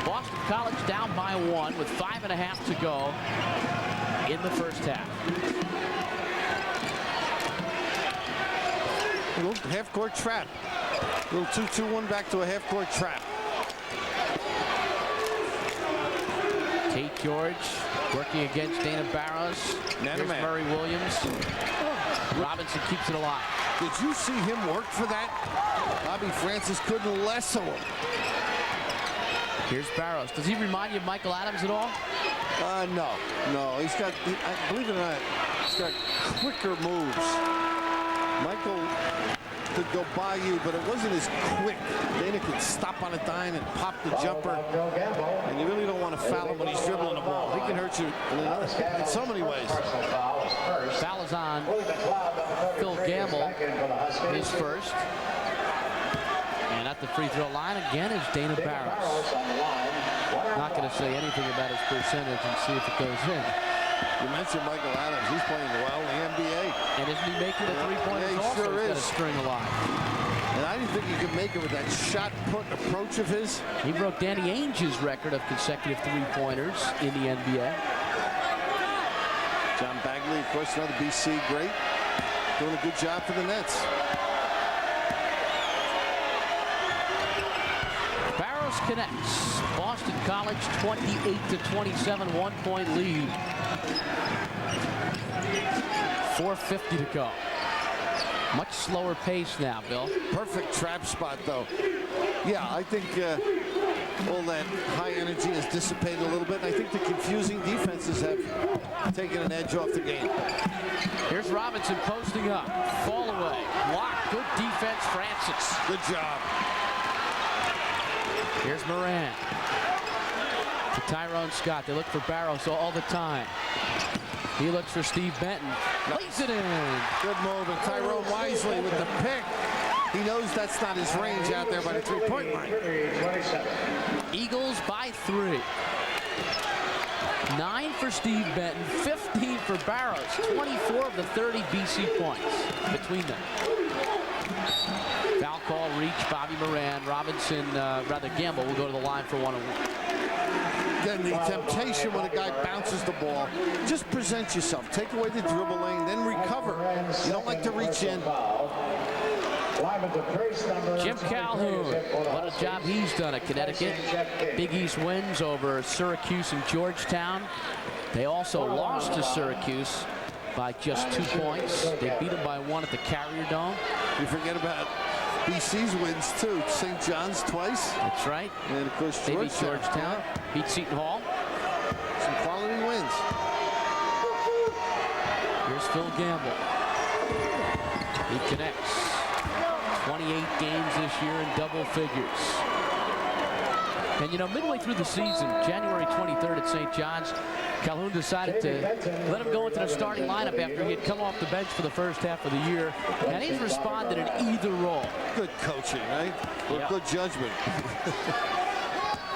S1: Boston College down by 1 with 5.5 to go in the first half.
S2: A little half-court trap. A little 2-2-1 back to a half-court trap.
S1: Tate George working against Dana Barrows. Here's Murray Williams. Robinson keeps it alive.
S2: Did you see him work for that? Bobby Francis couldn't lasso him.
S1: Here's Barrows. Does he remind you of Michael Adams at all?
S2: No. He's got, believe it or not, he's got quicker moves. Michael could go by you, but it wasn't as quick. Dana could stop on a dime and pop the jumper. And you really don't want to foul him when he's dribbling the ball. He can hurt you in so many ways.
S1: Foul is on Phil Gamble, his first. And at the free throw line again is Dana Barrows. Not going to say anything about his percentage and see if it goes in.
S2: You mentioned Michael Adams. He's playing well in the NBA.
S1: And isn't he making the three-pointers
S2: he
S1: also?
S2: sure
S1: He's got
S2: is.
S1: a string alive.
S2: And I didn't think he could make it with that shot-put approach of his.
S1: He broke Danny Ainge's record of consecutive three-pointers in the NBA.
S2: John Bagley, of course, another BC great. Doing a good job for the Nets.
S1: Barrows connects. Boston College 28-27, 1-point lead. 4:50 to go. Much slower pace now, Bill.
S2: Perfect trap spot, though. Yeah, I think all that high energy has dissipated a little bit. And I think the confusing defenses have taken an edge off the game.
S1: Here's Robinson posting up. Fall away. Block. Good defense, Francis.
S2: Good job.
S1: Here's Moran. To Tyrone Scott. They look for Barrows all the time. He looks for Steve Benton. Lays it in.
S2: Good move. And Tyrone wisely with the pick. He knows that's not his range out there by the three-point line.
S1: Eagles by 3. 9 for Steve Benton, 15 for Barrows. 24 of the 30 BC points between them. Foul call, reach, Bobby Moran. Robinson, rather Gamble, will go to the line for 1-1.
S2: Then the temptation when a guy bounces the ball, just present yourself. Take away the dribble lane, then recover. You don't like to reach in.
S1: Jim Calhoun, what a job he's done at Connecticut. Big East wins over Syracuse and Georgetown. They also lost to Syracuse by just 2 points. They beat them by 1 at the Carrier Dome.
S2: You forget about BC's wins too. St. John's twice.
S1: That's right.
S2: And of course
S1: They beat Georgetown, beat Seton Hall.
S2: Some quality wins.
S1: Here's Phil Gamble. He connects. 28 games this year in double figures. And you know, midway through the season, January 23rd at St. John's, Calhoun decided to let him go into the starting lineup after he had come off the bench for the first half of the year. And he's responded in either role.
S2: Good coaching, right? Or good judgment.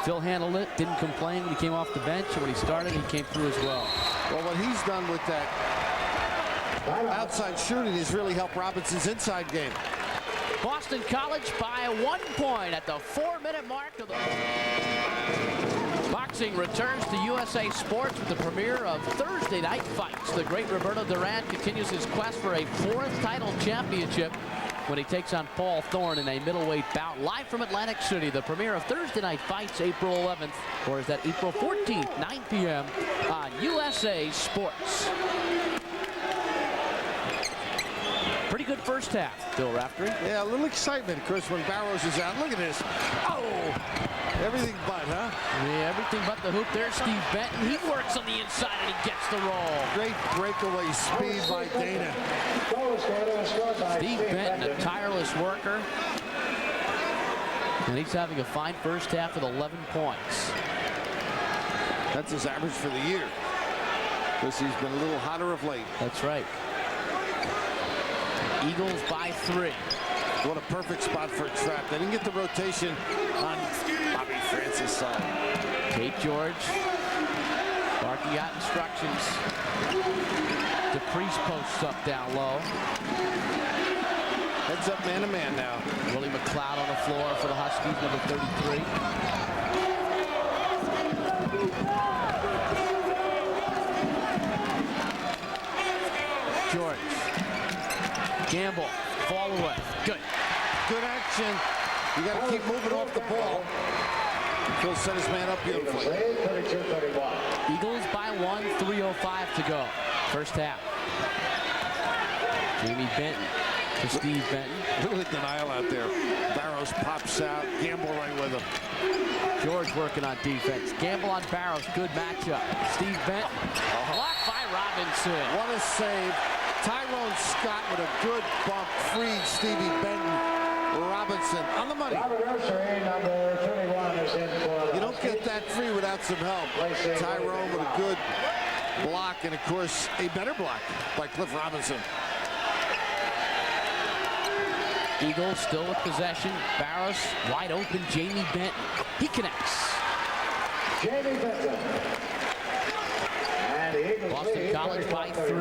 S1: Phil handled it, didn't complain when he came off the bench, and when he started, he came through as well.
S2: Well, what he's done with that outside shooting has really helped Robinson's inside game.
S1: Boston College by 1 point at the 4-minute mark of the... Boxing returns to USA Sports with the premiere of Thursday night fights. The great Roberto Duran continues his quest for a 4th title championship when he takes on Paul Thorne in a middleweight bout. Live from Atlantic City, the premiere of Thursday night fights, April 11th, or is that April 14th, 9 p.m. on USA Sports. Pretty good first half, Bill Raftery.
S2: Yeah, a little excitement, Chris, when Barrows is out. Look at this. Oh! Everything but, huh?
S1: Yeah, everything but the hoop. There's Steve Benton. He works on the inside and he gets the roll.
S2: Great breakaway speed by Dana.
S1: Steve Benton, a tireless worker. And he's having a fine first half with 11 points.
S2: That's his average for the year. Because he's been a little hotter of late.
S1: That's right. Eagles by 3.
S2: What a perfect spot for a trap. They didn't get the rotation on Bobby Francis' side.
S1: Kate George barking out instructions. DePriest posts up down low.
S2: Heads up man-to-man now.
S1: Willie McLeod on the floor for the Huskies, number 33. George. Gamble, fall away. Good.
S2: Good action. You got to keep moving off the ball. Phil set his man up beautifully.
S1: Eagles by 1, 3:05 to go. First half. Jamie Benton to Steve Benton.
S2: Look at the denial out there. Barrows pops out. Gamble right with him.
S1: George working on defense. Gamble on Barrows. Good matchup. Steve Benton. Blocked by Robinson.
S2: What a save. Tyrone Scott with a good bump freed Stevie Benton. Robinson on the money. You don't get that free without some help. Tyrone with a good block and, of course, a better block by Cliff Robinson.
S1: Eagles still with possession. Barrows wide open. Jamie Benton. He connects.
S12: Jamie Benton. And the Eagles
S1: Boston College by 3.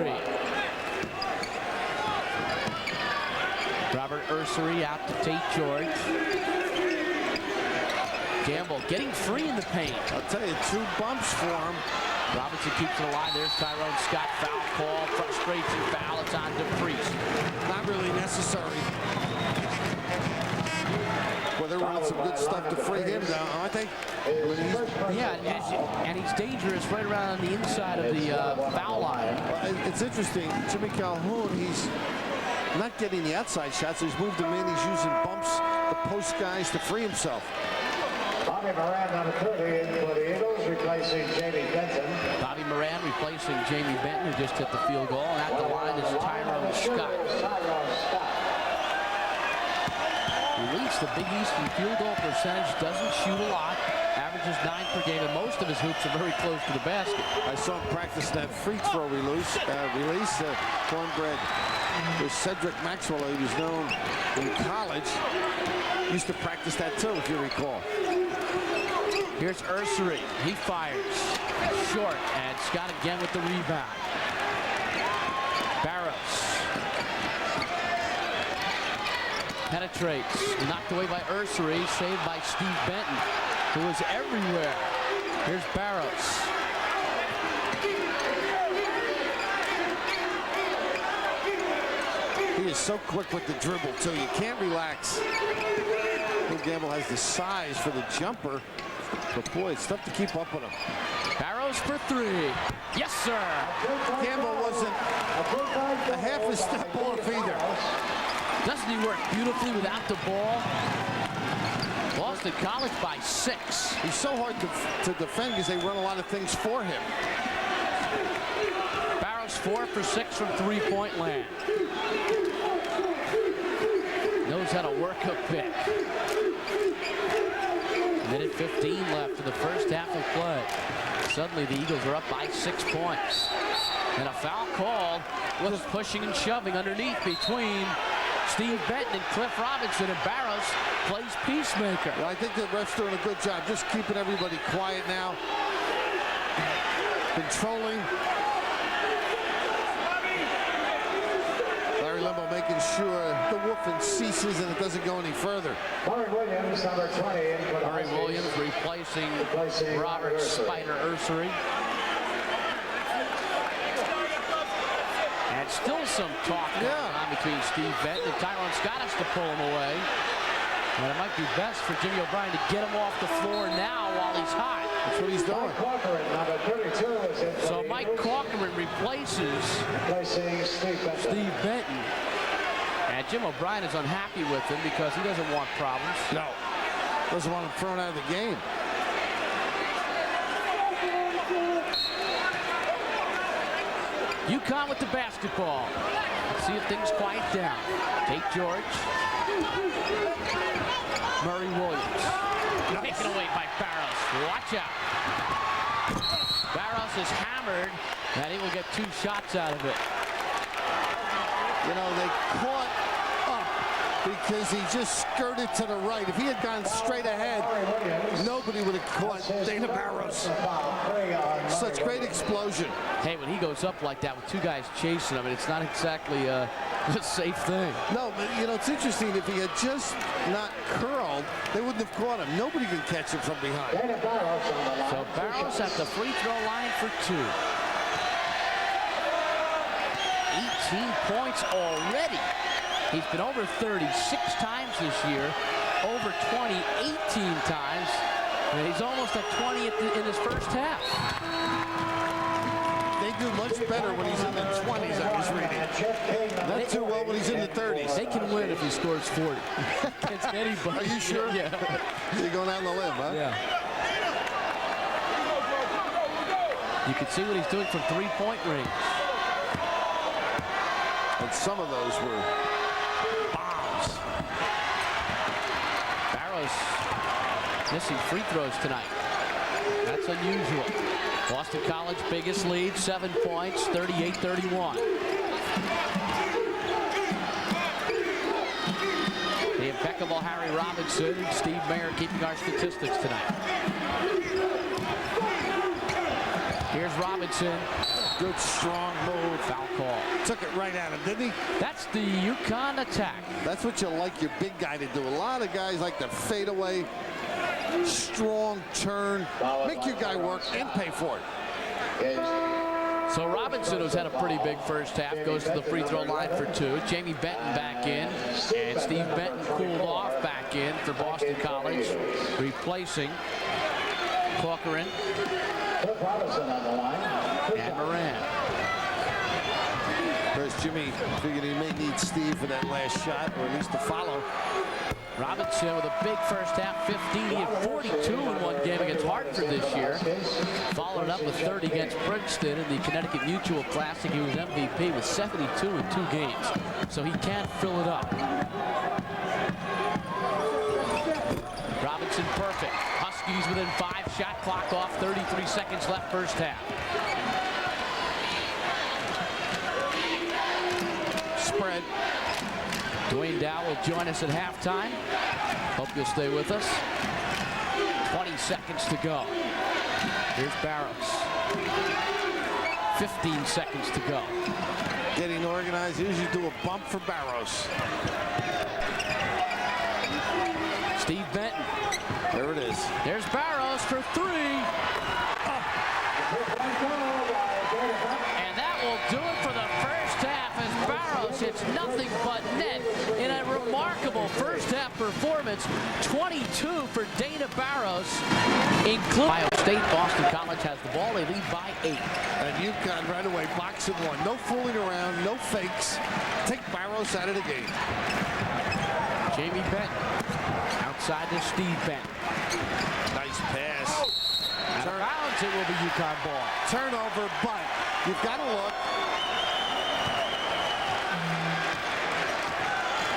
S1: Robert Ursery out to Tate George. Gamble getting free in the paint.
S2: I'll tell you, 2 bumps for him.
S1: Robinson keeps it alive. There's Tyrone Scott. Foul call. Frustration foul. It's on DePriest.
S2: Not really necessary. Well, they're running some good stuff to free him down, aren't they?
S1: Yeah, and he's dangerous right around on the inside of the foul line.
S2: It's interesting. Jimmy Calhoun, he's not getting the outside shots. He's moved him in. He's using bumps, the post guys to free himself.
S12: Bobby Moran, number 30, in for the Eagles, replacing Jamie Benton.
S1: Bobby Moran replacing Jamie Benton, who just hit the field goal. And at the line is Tyrone Scott. He leads the Big East in field goal percentage, doesn't shoot a lot, averages 9 per game, and most of his hoops are very close to the basket.
S2: I saw him practice that free throw release. Cornbread with Cedric Maxwell, he was known in college. Used to practice that too, if you recall.
S1: Here's Ursery. He fires. Short, and Scott again with the rebound. Barros. Penetrates. Knocked away by Ursery. Saved by Steve Benton, who was everywhere. Here's Barros.
S2: He is so quick with the dribble, too. You can't relax. Bill Gamble has the size for the jumper. But, boy, it's tough to keep up with him.
S1: Barros for 3. Yes, sir.
S2: Gamble wasn't a half a step off either.
S1: Doesn't he work beautifully without the ball? Boston College by 6.
S2: He's so hard to defend because they run a lot of things for him.
S1: Barros 4 for 6 from 3-point land. Knows how to work a pick. Minute 15 left in the first half of play. Suddenly the Eagles are up by 6 points. And a foul called with pushing and shoving underneath between Steve Benton and Cliff Robinson, and Barros plays peacemaker.
S2: I think the ref's doing a good job just keeping everybody quiet now. Controlling. Larry Limbo making sure the woofing ceases and it doesn't go any further.
S12: Murray Williams, number 20, in for the
S1: Murray Williams replacing Robert Spider Ursery. And still some talk going on between Steve Benton and Tyrone Scott has to pull him away. And it might be best for Jimmy O'Brien to get him off the floor now while he's hot.
S2: That's what he's doing.
S12: Number 32 is in for
S1: So
S12: the
S1: Mike
S12: Eagles,
S1: Corcoran replaces
S12: replacing Steve
S1: Benton. And Jim O'Brien is unhappy with him because he doesn't want problems.
S2: No. Doesn't want him thrown out of the game.
S1: UConn with the basketball. Let's see if things quiet down. Tate George. Murray Williams. Taken away by Barros. Watch out. Barros is hammered, and he will get 2 shots out of it.
S2: You know, they caught up because he just skirted to the right. If he had gone straight ahead, nobody would have caught Dana Barros. Such great explosion.
S1: Hey, when he goes up like that with 2 guys chasing him, it's not exactly a safe thing.
S2: No, but, you know, it's interesting. If he had just not curled, they wouldn't have caught him. Nobody can catch him from behind.
S1: So Barros at the free throw line for 2. 18 points already. He's been over 36 times this year, over 20, 18 times, and he's almost at 20 in his first half.
S2: They do much better when he's in the 20s, I was reading. Not too well when he's in the 30s.
S1: They can win if he scores 40 against anybody.
S2: Are you sure?
S1: Yeah.
S2: You're going out on the limb, huh?
S1: Yeah. You can see what he's doing from 3-point range.
S2: And some of those were
S1: bombs. Barros missing free throws tonight. That's unusual. Boston College biggest lead, 7 points, 38-31. The impeccable Harry Robinson and Steve Mayer keeping our statistics tonight. Here's Robinson.
S2: Good, strong move.
S1: Foul call.
S2: Took it right at him, didn't he?
S1: That's the UConn attack.
S2: That's what you like your big guy to do. A lot of guys like to fade away, strong turn, make your guy work and pay for it.
S1: So Robinson, who's had a pretty big first half, goes to the free throw line for 2. Jamie Benton back in, and Steve Benton cooled off back in for Boston College, replacing Corcoran and Moran.
S2: Whereas Jimmy figured he may need Steve for that last shot, or at least to follow.
S1: Robinson with a big first half, 15. He had 42 in one game against Hartford this year. Followed it up with 30 against Princeton in the Connecticut Mutual Classic. He was MVP with 72 in 2 games. So he can fill it up. Robinson perfect. Huskies within 5. Shot clock off. 33 seconds left first half. Spread. Dwayne Dow will join us at halftime. Hope you'll stay with us. 20 seconds to go. Here's Barros. 15 seconds to go.
S2: Getting organized. Usually do a bump for Barros.
S1: Steve Benton.
S2: There it is.
S1: There's Barros for 3. And that will do it for the first half as Barros hits nothing but net in a remarkable first half performance. 22 for Dana Barros, including Ohio State. Boston College has the ball. They lead by 8.
S2: And UConn right away, boxing 1. No fooling around, no fakes. Take Barros out of the game.
S1: Jamie Benton outside to Steve Benton.
S2: Nice pass.
S1: Out of bounds, it will be UConn ball.
S2: Turnover, but you've got to look.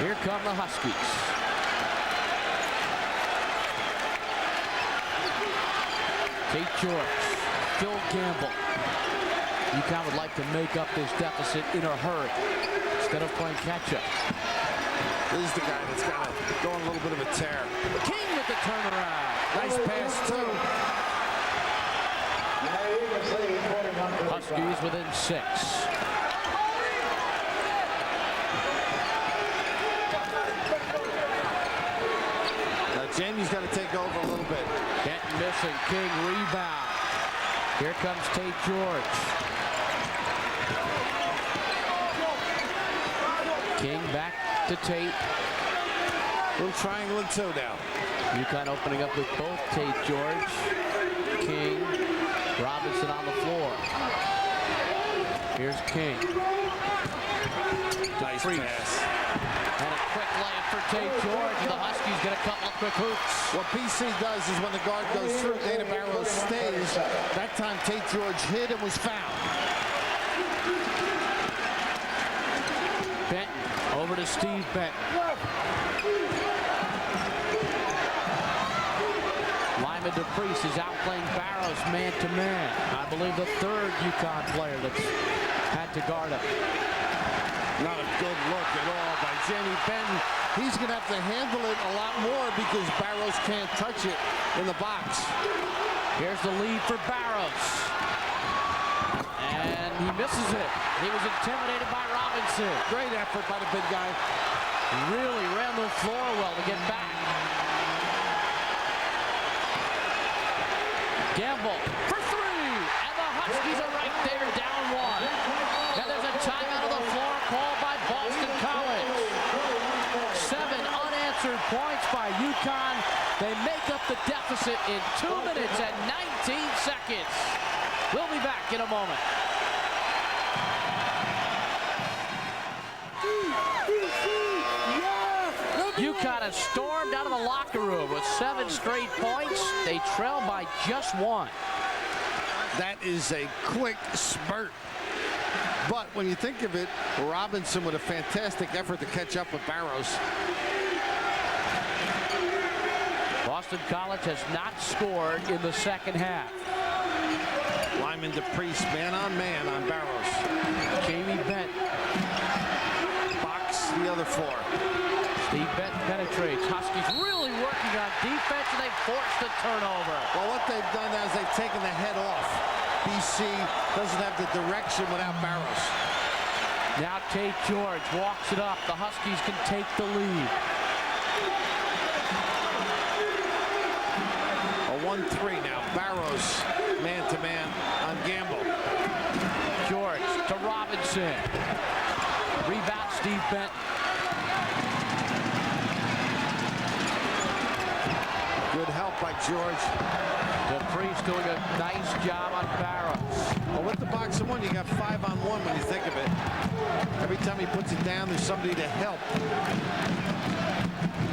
S1: Here come the Huskies. Tate George, Phil Gamble. UConn would like to make up this deficit in a hurry instead of playing catch-up.
S2: This is the guy that's got to go on a little bit of a tear.
S1: King with the turnaround.
S2: Nice pass, too.
S1: Huskies within 6.
S2: Jamie's got to take over a little bit.
S1: Benton missing. King rebound. Here comes Tate George. King back to Tate.
S2: Little triangle and 2 now.
S1: UConn opening up with both Tate George, King, Robinson on the floor. Here's King.
S2: Nice pass.
S1: And a quick layup for Tate George. And the Huskies get a couple of quick hoops.
S2: What BC does is when the guard goes through, Dana Barros stays. That time Tate George hit and was fouled.
S1: Benton over to Steve Benton. Lyman DePriest is outplaying Barros man-to-man. I believe the 3rd UConn player that's had to guard him.
S2: Not a good look at all by Jamie Benton. He's going to have to handle it a lot more because Barros can't touch it in the box.
S1: Here's the lead for Barros. And he misses it. He was intimidated by Robinson.
S2: Great effort by the big guy.
S1: Really ran the floor well to get back. Gamble for 3. And the Huskies are right there, down 1. And there's a timeout on the floor called by Boston College. 7 unanswered points by UConn. They make up the deficit in 2 minutes and 19 seconds. We'll be back in a moment. UConn has stormed out of the locker room with 7 straight points. They trail by just 1.
S2: That is a quick spurt. But when you think of it, Robinson with a fantastic effort to catch up with Barros.
S1: Boston College has not scored in the second half.
S2: Lyman DePriest, man on Barros.
S1: Jamie Benton.
S2: Box the other 4.
S1: Steve Benton penetrates. Huskies really working on defense, and they force the turnover.
S2: Well, what they've done now is they've taken the head off. BC doesn't have the direction without Barrows.
S1: Now Tate George walks it up. The Huskies can take the lead.
S2: A 1-3 now. Barrows man-to-man on Gamble.
S1: George to Robinson. Rebound Steve Benton.
S2: Good help by George.
S1: DePriest doing a nice job on Barrows.
S2: Well, with the box of one, you got 5-on-1 when you think of it. Every time he puts it down, there's somebody to help.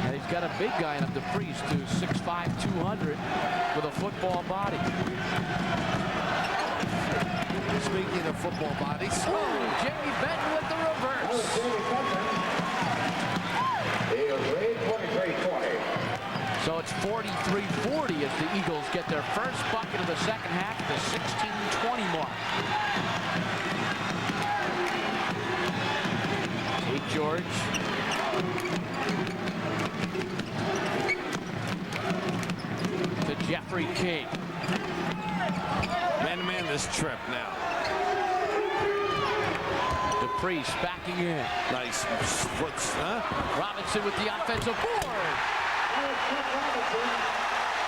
S1: And he's got a big guy in him, DePriest, who's 6'5", 200 with a football body.
S2: Speaking of football bodies.
S1: Oh, Jamie Benton with the reverse. So it's 43-40 as the Eagles get their first bucket of the second half at the 16-20 mark. Tate George. To Jeffrey King.
S2: Man-to-man this trip now.
S1: DePriest backing in.
S2: Nice foots, huh?
S1: Robinson with the offensive board.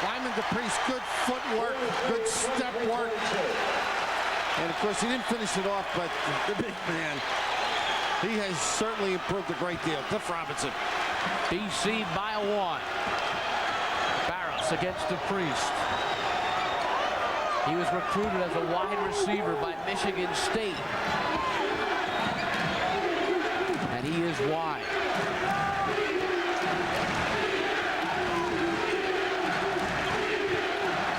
S2: Lyman DePriest, good footwork, good step work. And of course, he didn't finish it off, but the big man, he has certainly improved a great deal. Cliff Robinson.
S1: BC by 1. Barrows against DePriest. He was recruited as a wide receiver by Michigan State. And he is wide.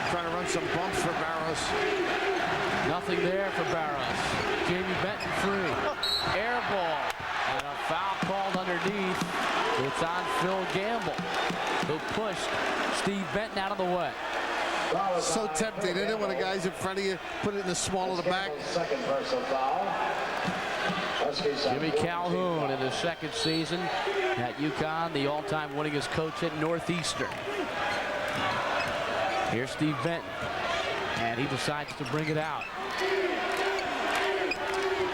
S2: Trying to run some bumps for Barrows.
S1: Nothing there for Barrows. Jamie Benton free. Air ball. And a foul called underneath. It's on Phil Gamble, who pushed Steve Benton out of the way.
S2: So tempting, isn't it, when a guy's in front of you, put it in the small of the back?
S1: Jimmy Calhoun in his second season at UConn, the all-time winningest coach at Northeastern. Here's Steve Benton, and he decides to bring it out.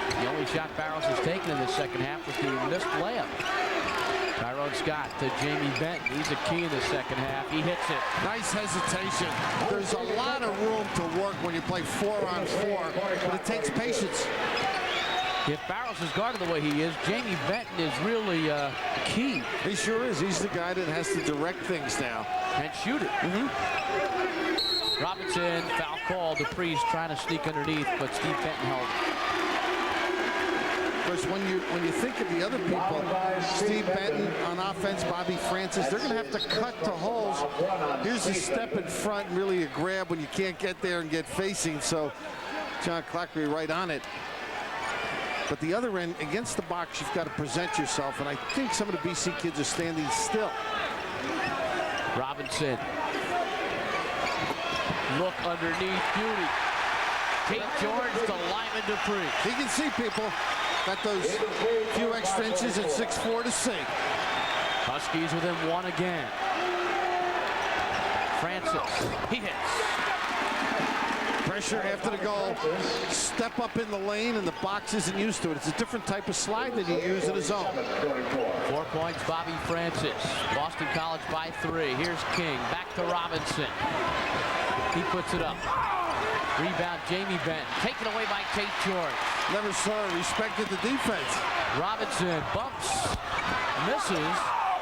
S1: The only shot Barrows has taken in the second half was the missed layup. Tyrone Scott to Jamie Benton. He's a key in the second half. He hits it.
S2: Nice hesitation. There's a lot of room to work when you play 4-on-4, but it takes patience.
S1: If Barrows is guarded the way he is, Jamie Benton is really key.
S2: He sure is. He's the guy that has to direct things now.
S1: And shoot it. Robinson, foul call. DePriest trying to sneak underneath, but Steve Benton held.
S2: Of course, when you think of the other people, Steve Benton on offense, Bobby Francis, they're going to have to cut to holes. Here's a step in front, and really a grab when you can't get there and get facing. So John Clockery right on it. But the other end, against the box, you've got to present yourself, and I think some of the BC kids are standing still.
S1: Robinson. Look underneath, beauty. Tate George to Lyman DePriest.
S2: He can see people. Got those few extra inches at 6'4" to see.
S1: Huskies within 1 again. Francis, he hits.
S2: Pressure after the goal. Step up in the lane, and the box isn't used to it. It's a different type of slide that you use in a zone.
S1: 4 points, Bobby Francis. Boston College by 3. Here's King, back to Robinson. He puts it up. Rebound, Jamie Benton. Taken away by Tate George.
S2: Never saw her respected the defense.
S1: Robinson bumps, misses,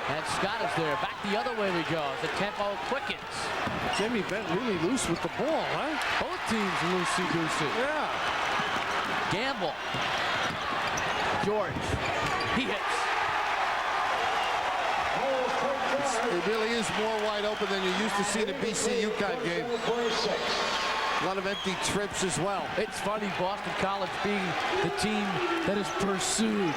S1: and Scott is there. Back the other way we go as the tempo quickens.
S2: Jamie Benton really loose with the ball, huh?
S1: Both teams loosey-goosey.
S2: Yeah.
S1: Gamble. George. He hits.
S2: It really is more wide open than you're used to seeing a BC UConn game. A lot of empty trips as well.
S1: It's funny, Boston College being the team that is pursued.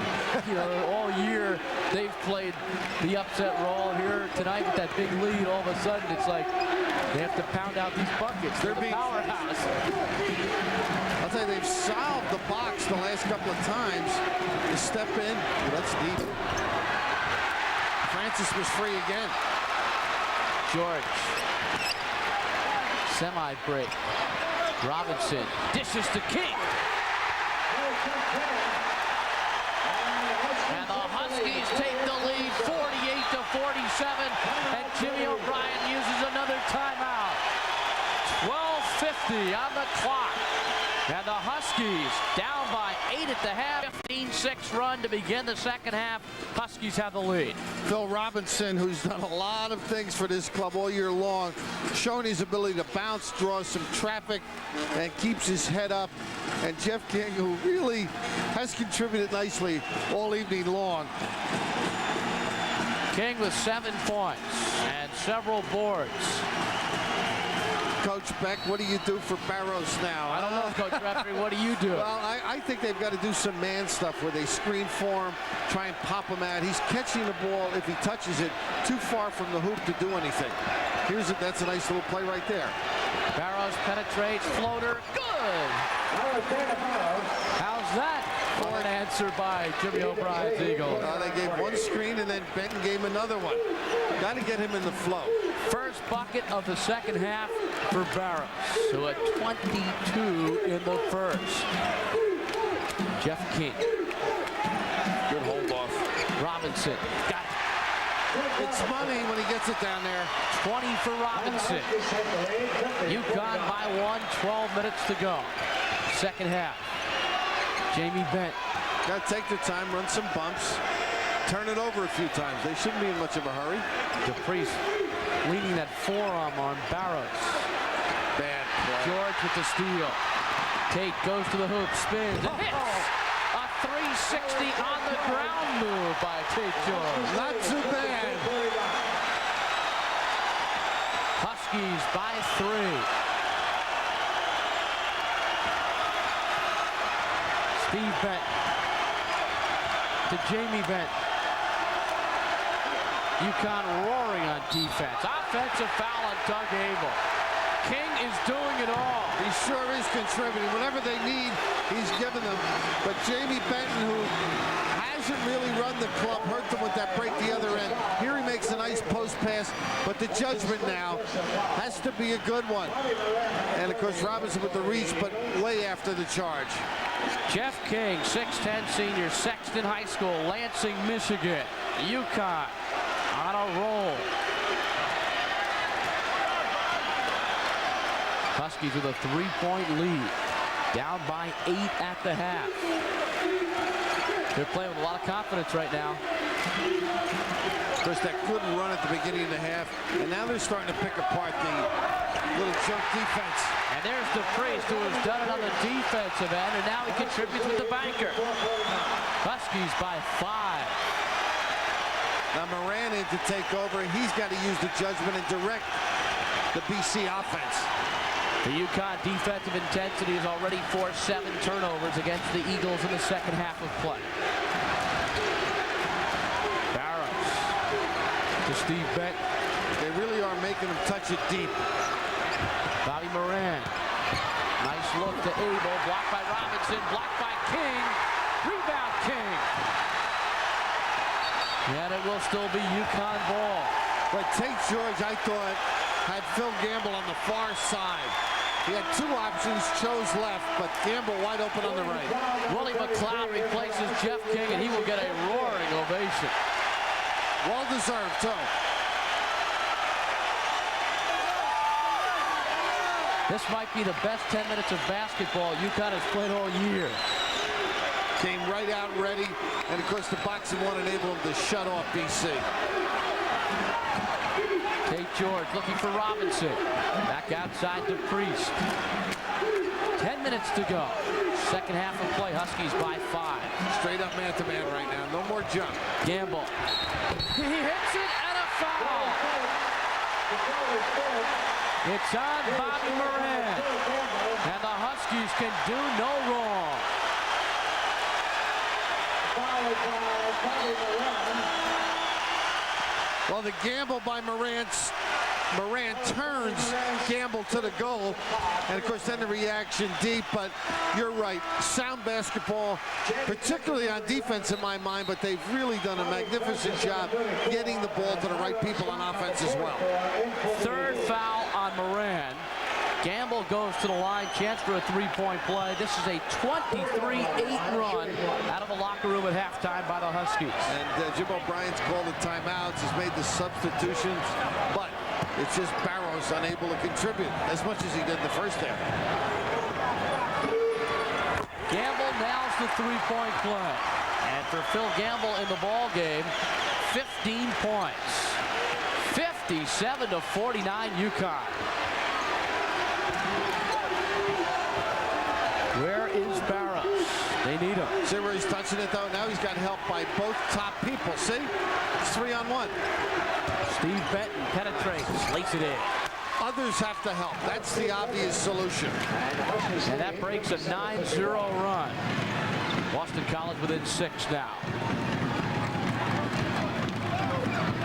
S1: You know, all year they've played the upset role. Here tonight with that big lead, all of a sudden it's like they have to pound out these buckets. They're the powerhouse.
S2: I'll tell you, they've solved the box the last couple of times. To step in, well, that's deep. Francis was free again.
S1: George. Semi-break. Robinson dishes to King. And the Huskies take the lead 48-47. And Jimmy O'Brien uses another timeout. 12:50 on the clock. And the Huskies down by 8 at the half. 15-6 run to begin the second half. Huskies have the lead.
S2: Phil Robinson, who's done a lot of things for this club all year long, showing his ability to bounce, draw some traffic, and keeps his head up. And Jeff King, who really has contributed nicely all evening long.
S1: King with 7 points and several boards.
S2: Coach Beck, what do you do for Barrows now?
S1: I don't know, Coach Referee. What do you do?
S2: Well, I think they've got to do some man stuff where they screen for him, try and pop him out. He's catching the ball, if he touches it, too far from the hoop to do anything. That's a nice little play right there.
S1: Barrows penetrates, floater, good. How's that for an answer by Jimmy O'Brien's Eagles?
S2: They gave one screen and then Benton gave another one. Got to get him in the flow.
S1: First bucket of the second half for Barrows, who had 22 in the first. Jeff King.
S2: Good hold off.
S1: Robinson. Got it.
S2: It's money when he gets it down there.
S1: 20 for Robinson. UConn by 1, 12 minutes to go. Second half. Jamie Bent.
S2: Got to take their time, run some bumps, turn it over a few times. They shouldn't be in much of a hurry.
S1: DePriest leaning that forearm on Barrows.
S2: Bad play.
S1: George with the steal. Tate goes to the hoop, spins, and hits. A 360 on the ground move by Tate George.
S2: Not too bad.
S1: Huskies by 3. Steve Bent to Jamie Bent. UConn roaring on defense. Offensive foul on Doug Abel. King is doing it all.
S2: He sure is contributing. Whatever they need, he's giving them. But Jamie Benton, who hasn't really run the club, hurt them with that break the other end. Here he makes a nice post pass, but the judgment now has to be a good one. And, of course, Robinson with the reach, but way after the charge.
S1: Jeff King, 6'10 senior, Sexton High School, Lansing, Michigan. UConn on a roll. Huskies with a 3-point lead. Down by 8 at the half. They're playing with a lot of confidence right now.
S2: Of course, that good run at the beginning of the half, and now they're starting to pick apart the little junk defense.
S1: And there's DePriest, who has done it on the defensive end, and now he contributes with the banker. Huskies by 5.
S2: Now Moran in to take over. He's got to use the judgment and direct the BC offense.
S1: The UConn defensive intensity has already forced 7 turnovers against the Eagles in the second half of play. Barrows to Steve Bent.
S2: They really are making him touch it deep.
S1: Bobby Moran. Nice look to Abel. Blocked by Robinson. Blocked by King. Rebound King. And it will still be UConn ball.
S2: But Tate George, I thought, had Phil Gamble on the far side. He had 2 options, chose left, but Gamble wide open on the right.
S1: Willie McLeod replaces Jeff King, and he will get a roaring ovation.
S2: Well deserved, too.
S1: This might be the best 10 minutes of basketball UConn has played all year.
S2: Came right out ready, and of course the boxing one enabled him to shut off BC.
S1: Tate George looking for Robinson. Back outside to Priest. 10 minutes to go. Second half of play. Huskies by 5.
S2: Straight up man-to-man right now. No more jump.
S1: Gamble. He hits it and a foul. It's on Bobby Moran. And the Huskies can do no wrong.
S2: Well, the gamble by Moran turns Gamble to the goal. And, of course, then the reaction deep. But you're right. Sound basketball, particularly on defense in my mind. But they've really done a magnificent job getting the ball to the right people on offense as well.
S1: Third foul on Moran. Gamble goes to the line, chance for a three-point play. This is a 23-8 run out of the locker room at halftime by the Huskies.
S2: And Jim O'Brien's called the timeouts, has made the substitutions, but it's just Barrows unable to contribute as much as he did in the first half.
S1: Gamble nails the three-point play. And for Phil Gamble in the ball game, 15 points. 57-49 UConn. Where is Barrows? They need him.
S2: See where he's touching it, though? Now he's got help by both top people. See? It's 3-on-1.
S1: Steve Benton penetrates, lays it in.
S2: Others have to help. That's the obvious solution.
S1: And that breaks a 9-0 run. Boston College within 6 now.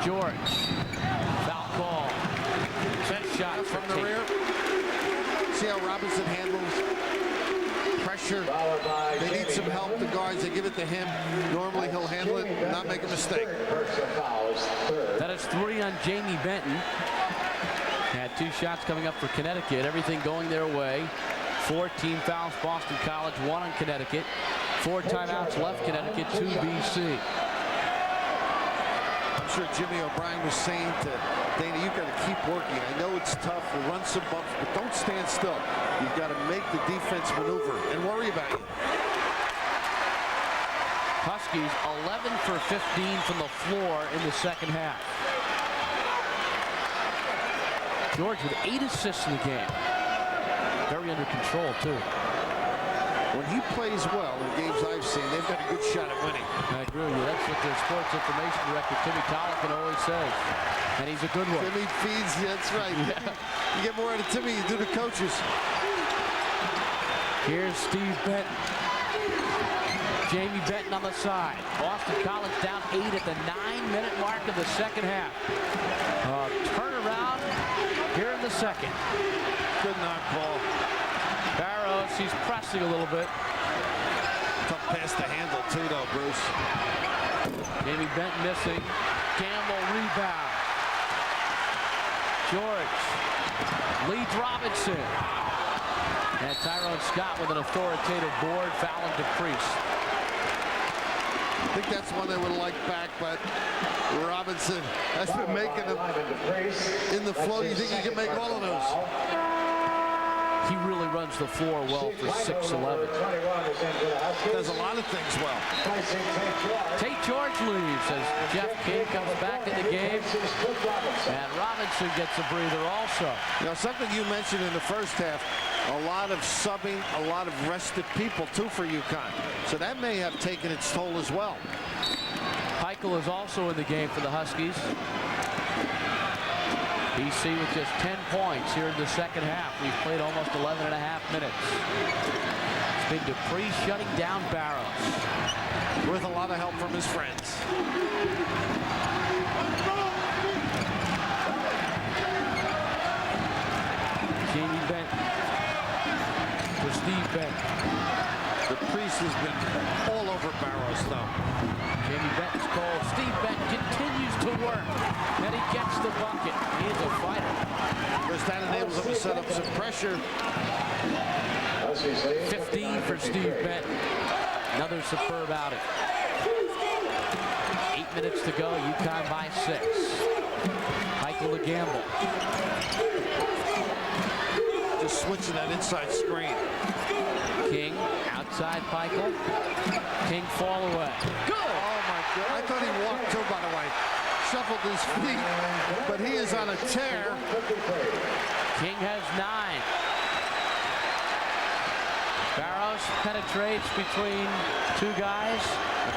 S1: George. Foul call. Set shot
S2: from the rear. See how Robinson handles pressure. They need some help, the guards. They give it to him. Normally he'll handle it, not make a mistake.
S1: That is 3 on Jamie Benton. Had 2 shots coming up for Connecticut. Everything going their way. 4 team fouls, Boston College, 1 on Connecticut. 4 timeouts left, Connecticut, 2 BC.
S2: I'm sure Jimmy O'Brien was saying to Dana, you've got to keep working. I know it's tough. We'll run some bumps, but don't stand still. You've got to make the defense maneuver and worry about you.
S1: Huskies 11 for 15 from the floor in the second half. George with 8 assists in the game. Very under control, too.
S2: When he plays well in games I've seen, they've got a good shot at winning.
S1: I agree with you. That's what their sports information director, Timmy Collican, always says. And he's a good one.
S2: Timmy feeds you, that's right. Yeah. You get more out of Timmy, you do the coaches.
S1: Here's Steve Benton. Jamie Benton on the side. Boston College down 8 at the 9-minute mark of the second half. Turnaround here in the second.
S2: Good knock ball.
S1: Barrows, he's pressing a little bit.
S2: Tough pass to handle, too, though, Bruce.
S1: Jamie Benton missing. Gamble rebound. George leads Robinson. And Tyrone Scott with an authoritative board, fouling DePriest.
S2: I think that's one they would have liked back, but Robinson has been making them in the flow. You think you can make all of those?
S1: He really runs the floor well for 6'11".
S2: Does a lot of things well.
S1: Tate George leaves as Jeff King comes back in the game. And Robinson gets a breather also.
S2: You know, something you mentioned in the first half, a lot of subbing, a lot of rested people, too, for UConn. So that may have taken its toll as well.
S1: Heichel is also in the game for the Huskies. BC with just 10 points here in the second half. We've played almost 11 and a half minutes. It's been DePriest shutting down Barrows.
S2: With a lot of help from his friends.
S1: Jamie Benton for Steve Benton.
S2: DePriest has been all over Barrows, though.
S1: Jamie Benton's called. Steve Benton continues to work. And he gets the bucket. He is a fighter.
S2: Because that enables him to set up some pressure.
S1: 15 for Steve Benton. Another superb outing. 8 minutes to go. UConn by 6. Heichel to Gamble.
S2: Just switching that inside screen.
S1: King outside Heichel. King fall away. Good.
S2: Oh my God! I thought he walked too, by the way. Shuffled his feet, but he is on a tear.
S1: King has 9. Barrows penetrates between 2 guys.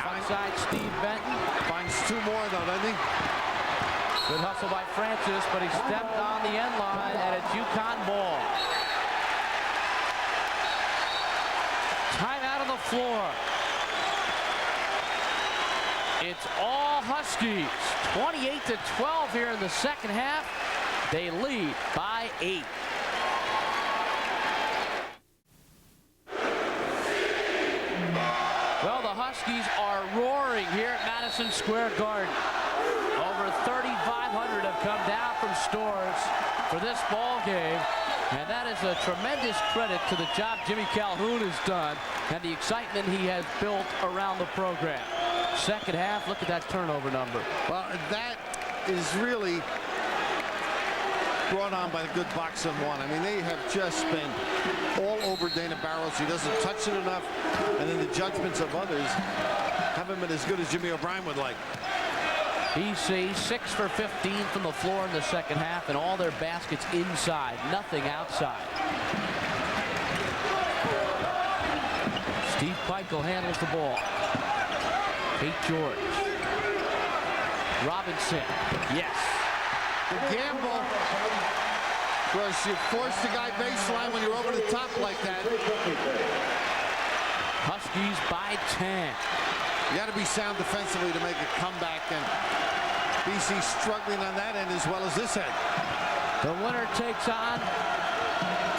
S1: Outside Steve Benton.
S2: Finds 2 more, though, doesn't he?
S1: Good hustle by Francis, but he stepped on the end line, and it's UConn ball. Time out on the floor. It's all Huskies. 28-12 here in the second half. They lead by 8. Well, the Huskies are roaring here at Madison Square Garden. Over 3,500 have come down from stores for this ball game. And that is a tremendous credit to the job Jimmy Calhoun has done and the excitement he has built around the program. Second half, look at that turnover number.
S2: Well, that is really brought on by the good box and one. I mean, they have just been all over Dana Barros. He doesn't touch it enough, and then the judgments of others haven't been as good as Jimmy O'Brien would like.
S1: BC 6 for 15 from the floor in the second half, and all their baskets inside, nothing outside. Steve Peichel handles the ball. Tate George. Robinson. Yes.
S2: The gamble was you force the guy baseline when you're over the top like that.
S1: Huskies by 10.
S2: You got to be sound defensively to make a comeback, and BC struggling on that end as well as this end.
S1: The winner takes on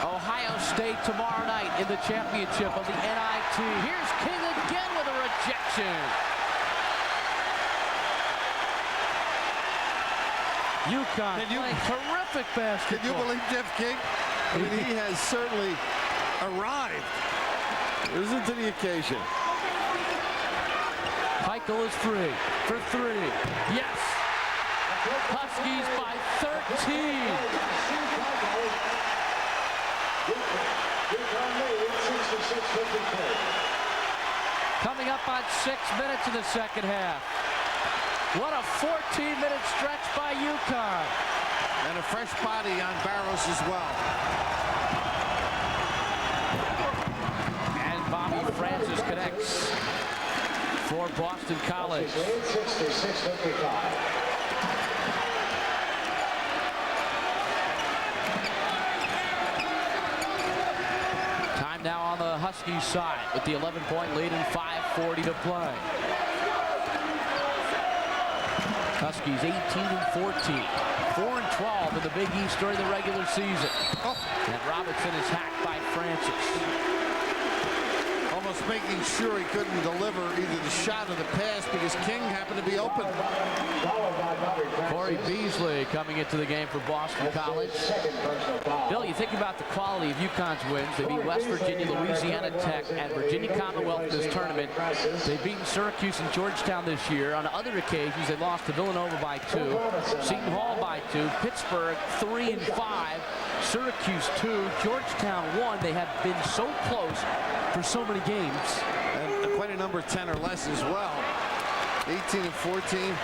S1: Ohio State tomorrow night in the championship of the NIT. Here's King again with a rejection. UConn playing terrific basketball.
S2: Can you believe Jeff King? I mean, he has certainly arrived. Risen to the occasion.
S1: Peichel is free for three. Yes. Huskies by 13. Coming up on 6 minutes in the second half. What a 14-minute stretch by UConn.
S2: And a fresh body on Barros as well.
S1: And Bobby Francis connects for Boston College. Time now on the Huskies side with the 11-point lead and 5:40 to play. Huskies 18-14, 4-12 in the Big East during the regular season. And Robinson is hacked by Francis.
S2: Almost making sure he couldn't deliver either the shot or the pass because King happened to be open.
S1: Corey Beasley coming into the game for Boston College. Bill, you think about the quality of UConn's wins. They beat West Virginia, Louisiana Tech, and Virginia Commonwealth in this tournament. They've beaten Syracuse and Georgetown this year. On other occasions, they lost to Villanova by 2, Seton Hall by 2, Pittsburgh 3 and 5, Syracuse 2, Georgetown 1. They have been so close for so many games.
S2: And quite a number 10 or less as well. 18 and 14.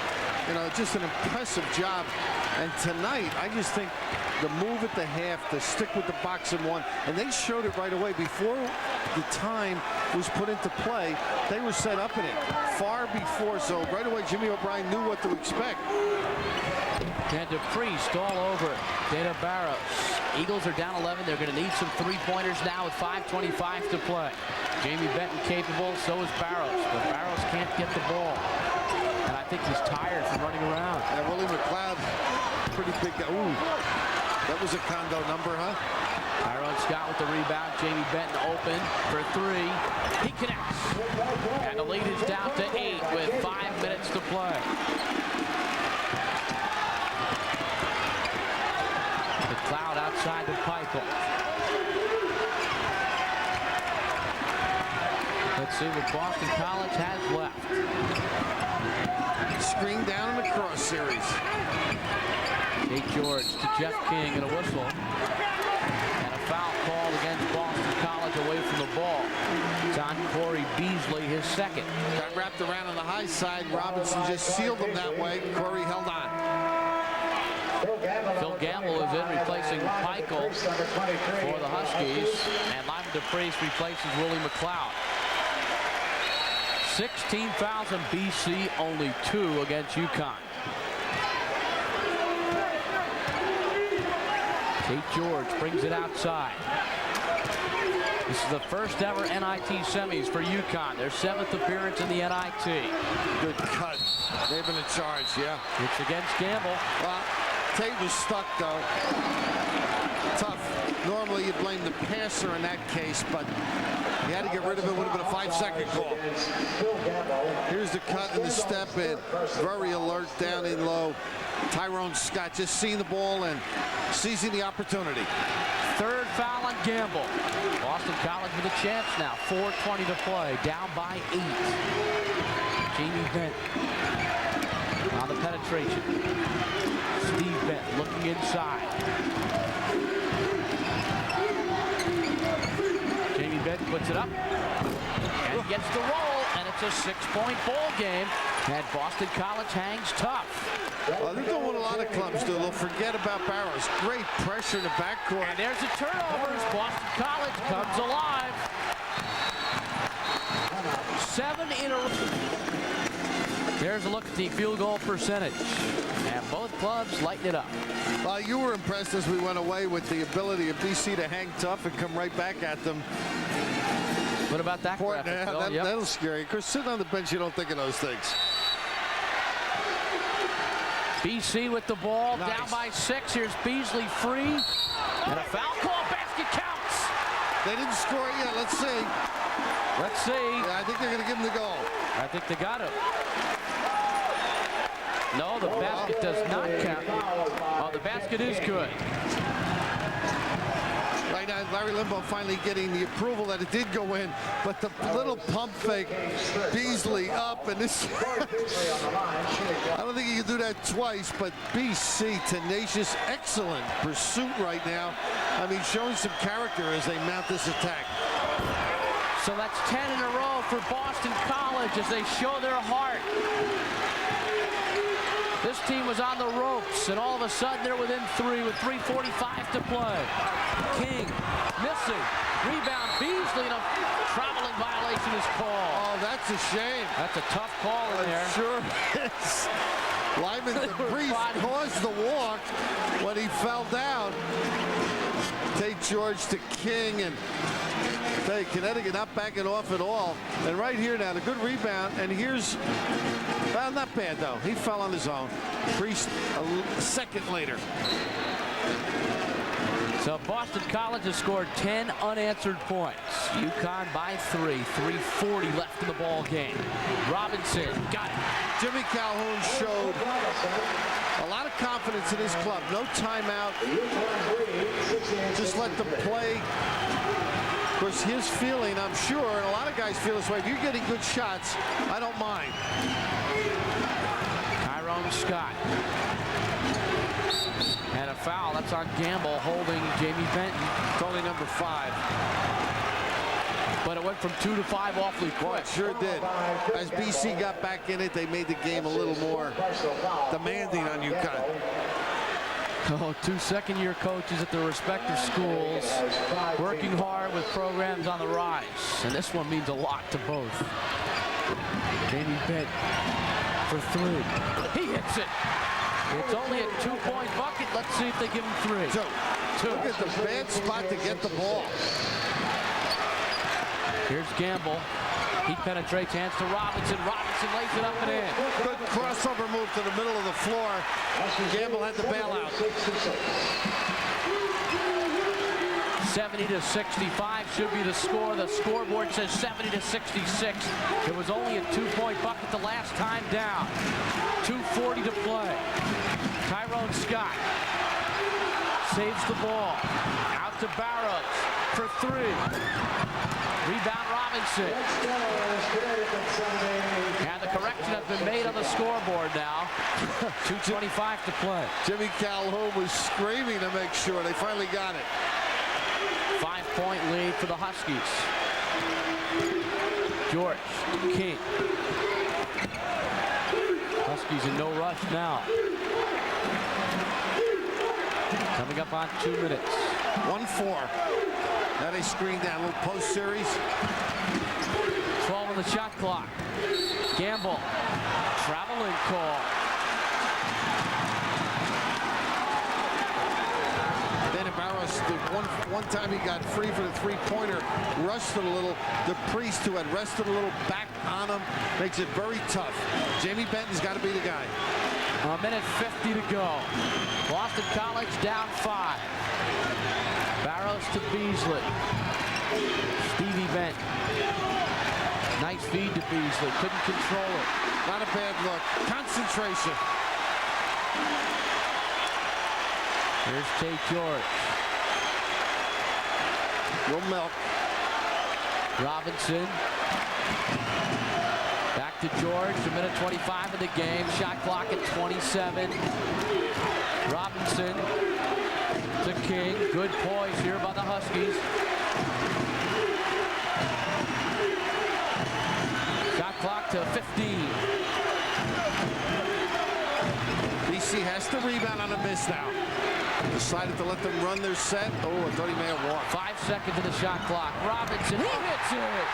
S2: You know, just an impressive job. And tonight, I just think the move at the half, to stick with the box and one, and they showed it right away before the time was put into play. They were set up in it far before, so right away Jimmy O'Brien knew what to expect.
S1: And DePriest all over it. Dana Barros. Eagles are down 11. They're going to need some three-pointers now with 5:25 to play. Jamie Benton capable, so is Barros. But Barros can't get the ball. And I think he's tired from running around.
S2: And Willie McLeod, pretty big guy. Ooh, that was a condo number, huh?
S1: Tyrone Scott with the rebound. Jamie Benton open for three. He connects. And the lead is down to 8 with 5 minutes to play. McLeod outside the Peichel. Let's see what Boston College has left.
S2: Screen down in the cross series.
S1: Tate George to Jeff King and a whistle. And a foul call against Boston College away from the ball. It's on Corey Beasley, his second.
S2: Got wrapped around on the high side. Robinson just sealed him that way. Corey held on.
S1: Phil Gamble is in, replacing Peichel for the Huskies. And Lyman DePriest replaces Willie McLeod. 16 fouls in BC, only 2 against UConn. Tate George brings it outside. This is the first ever NIT semis for UConn. Their 7th appearance in the NIT.
S2: Good cut. They've been in charge, yeah.
S1: It's against Gamble.
S2: Well, Tate was stuck, though. Tough. Normally, you blame the passer in that case, but he had to get rid of it. Would have been a 5-second call. Here's the cut and the step in. Very alert down in low. Tyrone Scott just seeing the ball and seizing the opportunity.
S1: Third foul on Gamble. Boston College with a chance now. 4:20 to play. Down by 8. Jamie Bent on the penetration. Steve Bent looking inside. Jamie Bent puts it up and gets the roll, and it's a 6-point ball game. And Boston College hangs tough.
S2: They're doing what a lot of clubs do. They'll forget about Barrows. Great pressure in the backcourt.
S1: And there's a turnover as Boston College comes alive. 7 in a row. There's a look at the field goal percentage. And both clubs lighten it up.
S2: Well, you were impressed as we went away with the ability of BC to hang tough and come right back at them.
S1: What about that graphic, Phil? Yep.
S2: That'll scare you. Because sitting on the bench, you don't think of those things.
S1: BC with the ball,
S2: nice.
S1: Down by 6. Here's Beasley free. And a foul call. Basket counts.
S2: They didn't score it yet. Let's see.
S1: Let's see.
S2: Yeah, I think they're going to give him the goal.
S1: I think they got him. No, the basket does not count. Oh, the basket is good.
S2: Right now, Larry Limbaugh finally getting the approval that it did go in, but the little pump fake, Beasley up, and this, I don't think he can do that twice, but BC, tenacious, excellent pursuit right now. I mean, showing some character as they mount this attack.
S1: So that's 10 in a row for Boston College as they show their heart. This team was on the ropes, and all of a sudden they're within 3 with 3:45 to play. King missing. Rebound, Beasley, and a traveling violation is called.
S2: Oh, that's a shame.
S1: That's a tough call in there.
S2: Sure is. Lyman DeBreeze caused the walk when he fell down. Tate George to King, and hey, Connecticut not backing off at all. And right here now, the good rebound, and here's, well, not bad though. He fell on his own. Priest a second later.
S1: So Boston College has scored 10 unanswered points. UConn by 3. 3:40 left in the ball game. Robinson got it.
S2: Jimmy Calhoun showed a lot of confidence in his club. No timeout. Just let them play. Of course, his feeling, I'm sure, and a lot of guys feel this way, if you're getting good shots, I don't mind.
S1: Tyrone Scott. And a foul. That's on Gamble holding Jamie Benton.
S2: It's only number 5.
S1: But it went from 2 to 5 awfully quick.
S2: It sure did. As BC got back in it, they made the game a little more demanding on UConn.
S1: Oh, 2 second-year coaches at their respective schools working hard with programs on the rise. And this one means a lot to both. Jamie Benton for 3. He hits it. It's only a 2-point bucket. Let's see if they give him 3. 2.
S2: Look at the bad spot to get the ball.
S1: Here's Gamble. He penetrates, hands to Robinson. Robinson lays it up and in.
S2: Good crossover move to the middle of the floor. Gamble had the bailout.
S1: 70 to 65 should be the score. The scoreboard says 70 to 66. It was only a 2-point bucket the last time down. 2:40 to play. Tyrone Scott saves the ball. Out to Barrows for 3. Rebound Robinson. And the correction has been made on the scoreboard now. 2:25 to play.
S2: Jimmy Calhoun was screaming to make sure. They finally got it.
S1: 5-point lead for the Huskies. George, King. Huskies in no rush now. Coming up on 2 minutes.
S2: 1-4. Now they screen down. A little post series.
S1: 12 on the shot clock. Gamble. Traveling call.
S2: Then Barrows, one time he got free for the 3-pointer, rushed it a little. The Priest, who had rested a little, back on him, makes it very tough. Jamie Benton's got to be the guy.
S1: A minute 50 to go. Boston College down 5. Barrows to Beasley. Stevie Bent. Nice feed to Beasley. Couldn't control it.
S2: Not a bad look. Concentration.
S1: Here's Tate George.
S2: Will milk.
S1: Robinson. Back to George. 1:25 in the game. Shot clock at 27. Robinson to King. Good poise here by the Huskies. Shot clock to 15.
S2: BC has to rebound on a miss now. Decided to let them run their set. Oh, I thought he may have walked.
S1: 5 seconds in the shot clock. Robinson, he hits it.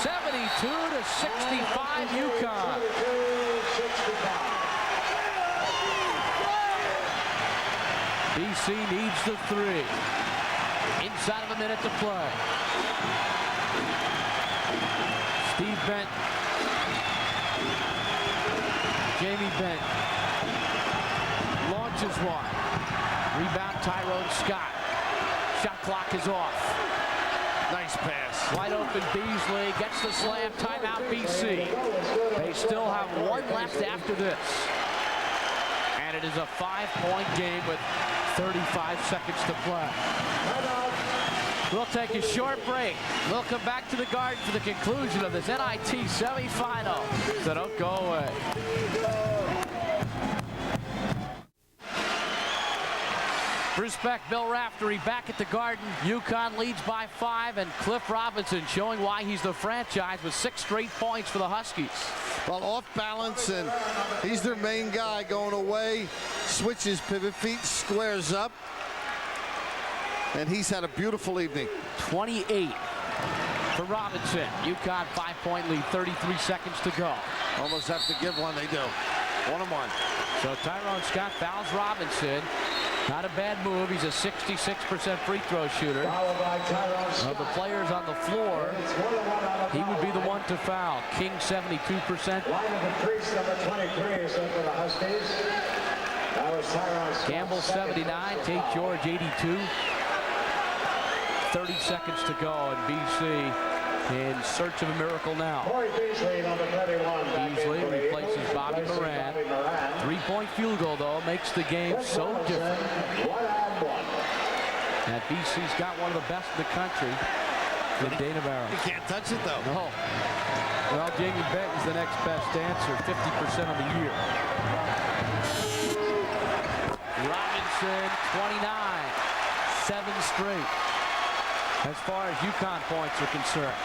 S1: 72-65 UConn. BC needs the 3. Inside of a minute to play. Steve Bent. Jamie Bent. Launches one. Rebound Tyrone Scott. Shot clock is off.
S2: Nice pass.
S1: Wide open Beasley gets the slam. Timeout BC. They still have 1 left after this. And it is a 5-point game with 35 seconds to play. We'll take a short break. We'll come back to the Garden for the conclusion of this NIT semifinal. So don't go away. Bruce Beck, Bill Raftery back at the Garden. UConn leads by 5, and Cliff Robinson showing why he's the franchise with 6 straight points for the Huskies.
S2: Well, off balance, and he's their main guy going away. Switches pivot feet, squares up. And he's had a beautiful evening.
S1: 28 for Robinson. UConn 5-point lead, 33 seconds to go.
S2: Almost have to give one, they do. 1-1.
S1: So Tyrone Scott fouls Robinson. Not a bad move. He's a 66% free throw shooter. Of the players on the floor, he would be the one to foul. King 72%.
S12: Line of the crease, number 23 is up for the Huskies. That was Tyrone Scott.
S1: Campbell 79, Tate George 82. 30 seconds to go, and BC in search of a miracle now.
S12: Beasley, number 31.
S1: Beasley replaces Bobby Moran. 3-point field goal, though, makes the game so different. And BC's got one of the best in the country with Dana Barrows.
S2: You can't touch it, though.
S1: No. Well, Jamie Bent is the next best answer, 50% of the year. Robinson, 29. 7 straight as far as UConn points are concerned.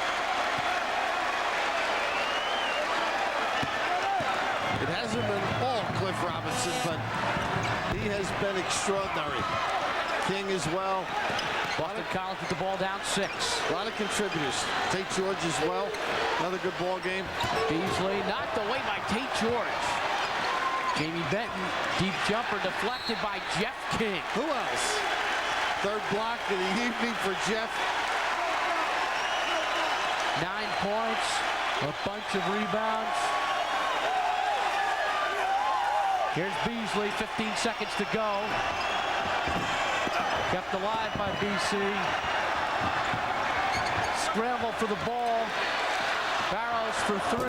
S2: It hasn't been all Cliff Robinson, but he has been extraordinary. King as well.
S1: Boston College with the ball down 6.
S2: A lot of contributors. Tate George as well. Another good ball game.
S1: Beasley knocked away by Tate George. Jamie Benton, deep jumper deflected by Jeff King.
S2: Who else? Third block of the evening for Jeff.
S1: 9 points, a bunch of rebounds. Here's Beasley, 15 seconds to go. Kept alive by BC. Scramble for the ball. Barrows for 3.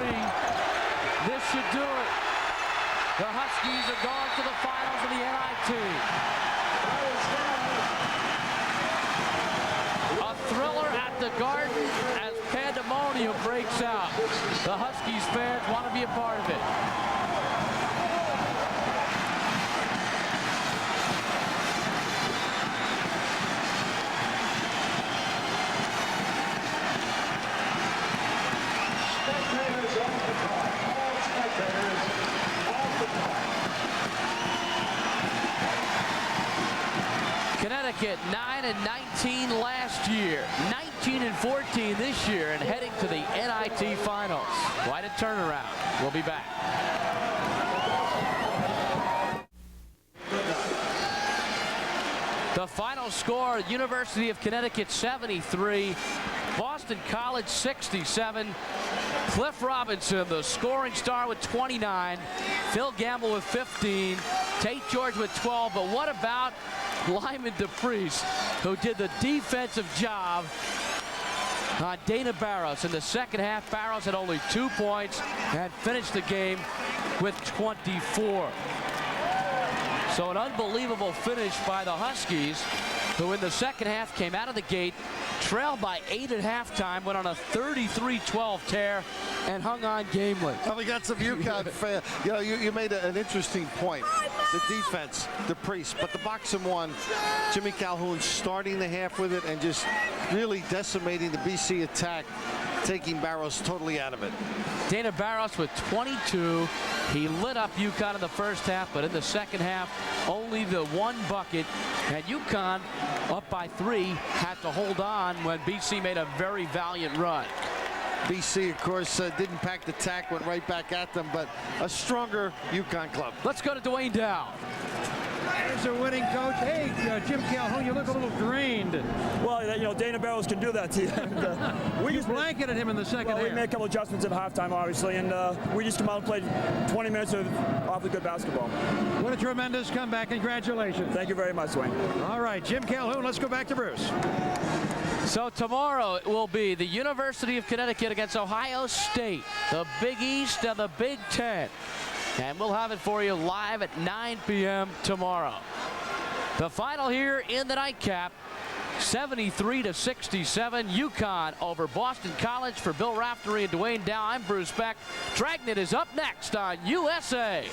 S1: This should do it. The Huskies are going to the finals of the NIT. A thriller at the Garden as pandemonium breaks out. The Huskies fans want to be a part of it. Connecticut 9-19 last year, 19-14 this year, and heading to the NIT Finals. Quite a turnaround. We'll be back. The final score, University of Connecticut 73, Boston College 67. Cliff Robinson, the scoring star with 29. Phil Gamble with 15. Tate George with 12. But what about Lyman DePriest, who did the defensive job on Dana Barrows? In the second half, Barrows had only 2 points and finished the game with 24. So an unbelievable finish by the Huskies. who in the second half came out of the gate, trailed by 8 at halftime, went on a 33-12 tear, and hung on game length.
S2: Well, we got some UConn fans. You know, you made an interesting point. The defense, the Priest, but the boxing one, Jimmy Calhoun starting the half with it and just really decimating the BC attack, taking Barros totally out of it.
S1: Dana Barros with 22. He lit up UConn in the first half, but in the second half, only the one bucket. And UConn, up by 3, had to hold on when BC made a very valiant run.
S2: BC, of course, didn't pack the tack, went right back at them, but a stronger UConn club.
S1: Let's go to Dwayne Dow.
S3: There's a winning coach. Hey, Jim Calhoun, you look a little drained.
S13: Well, you know, Dana Barros can do that to you. And,
S3: we just blanketed him in the second half.
S13: We made a couple adjustments at halftime, obviously, and we just come out and played 20 minutes of awfully good basketball.
S3: What a tremendous comeback. Congratulations.
S13: Thank you very much, Wayne.
S3: All right, Jim Calhoun, let's go back to Bruce.
S1: So tomorrow it will be the University of Connecticut against Ohio State, the Big East and the Big Ten. And we'll have it for you live at 9 p.m. tomorrow. The final here in the nightcap, 73-67, UConn over Boston College. For Bill Raftery and Dwayne Dow, I'm Bruce Beck. Dragnet is up next on USA.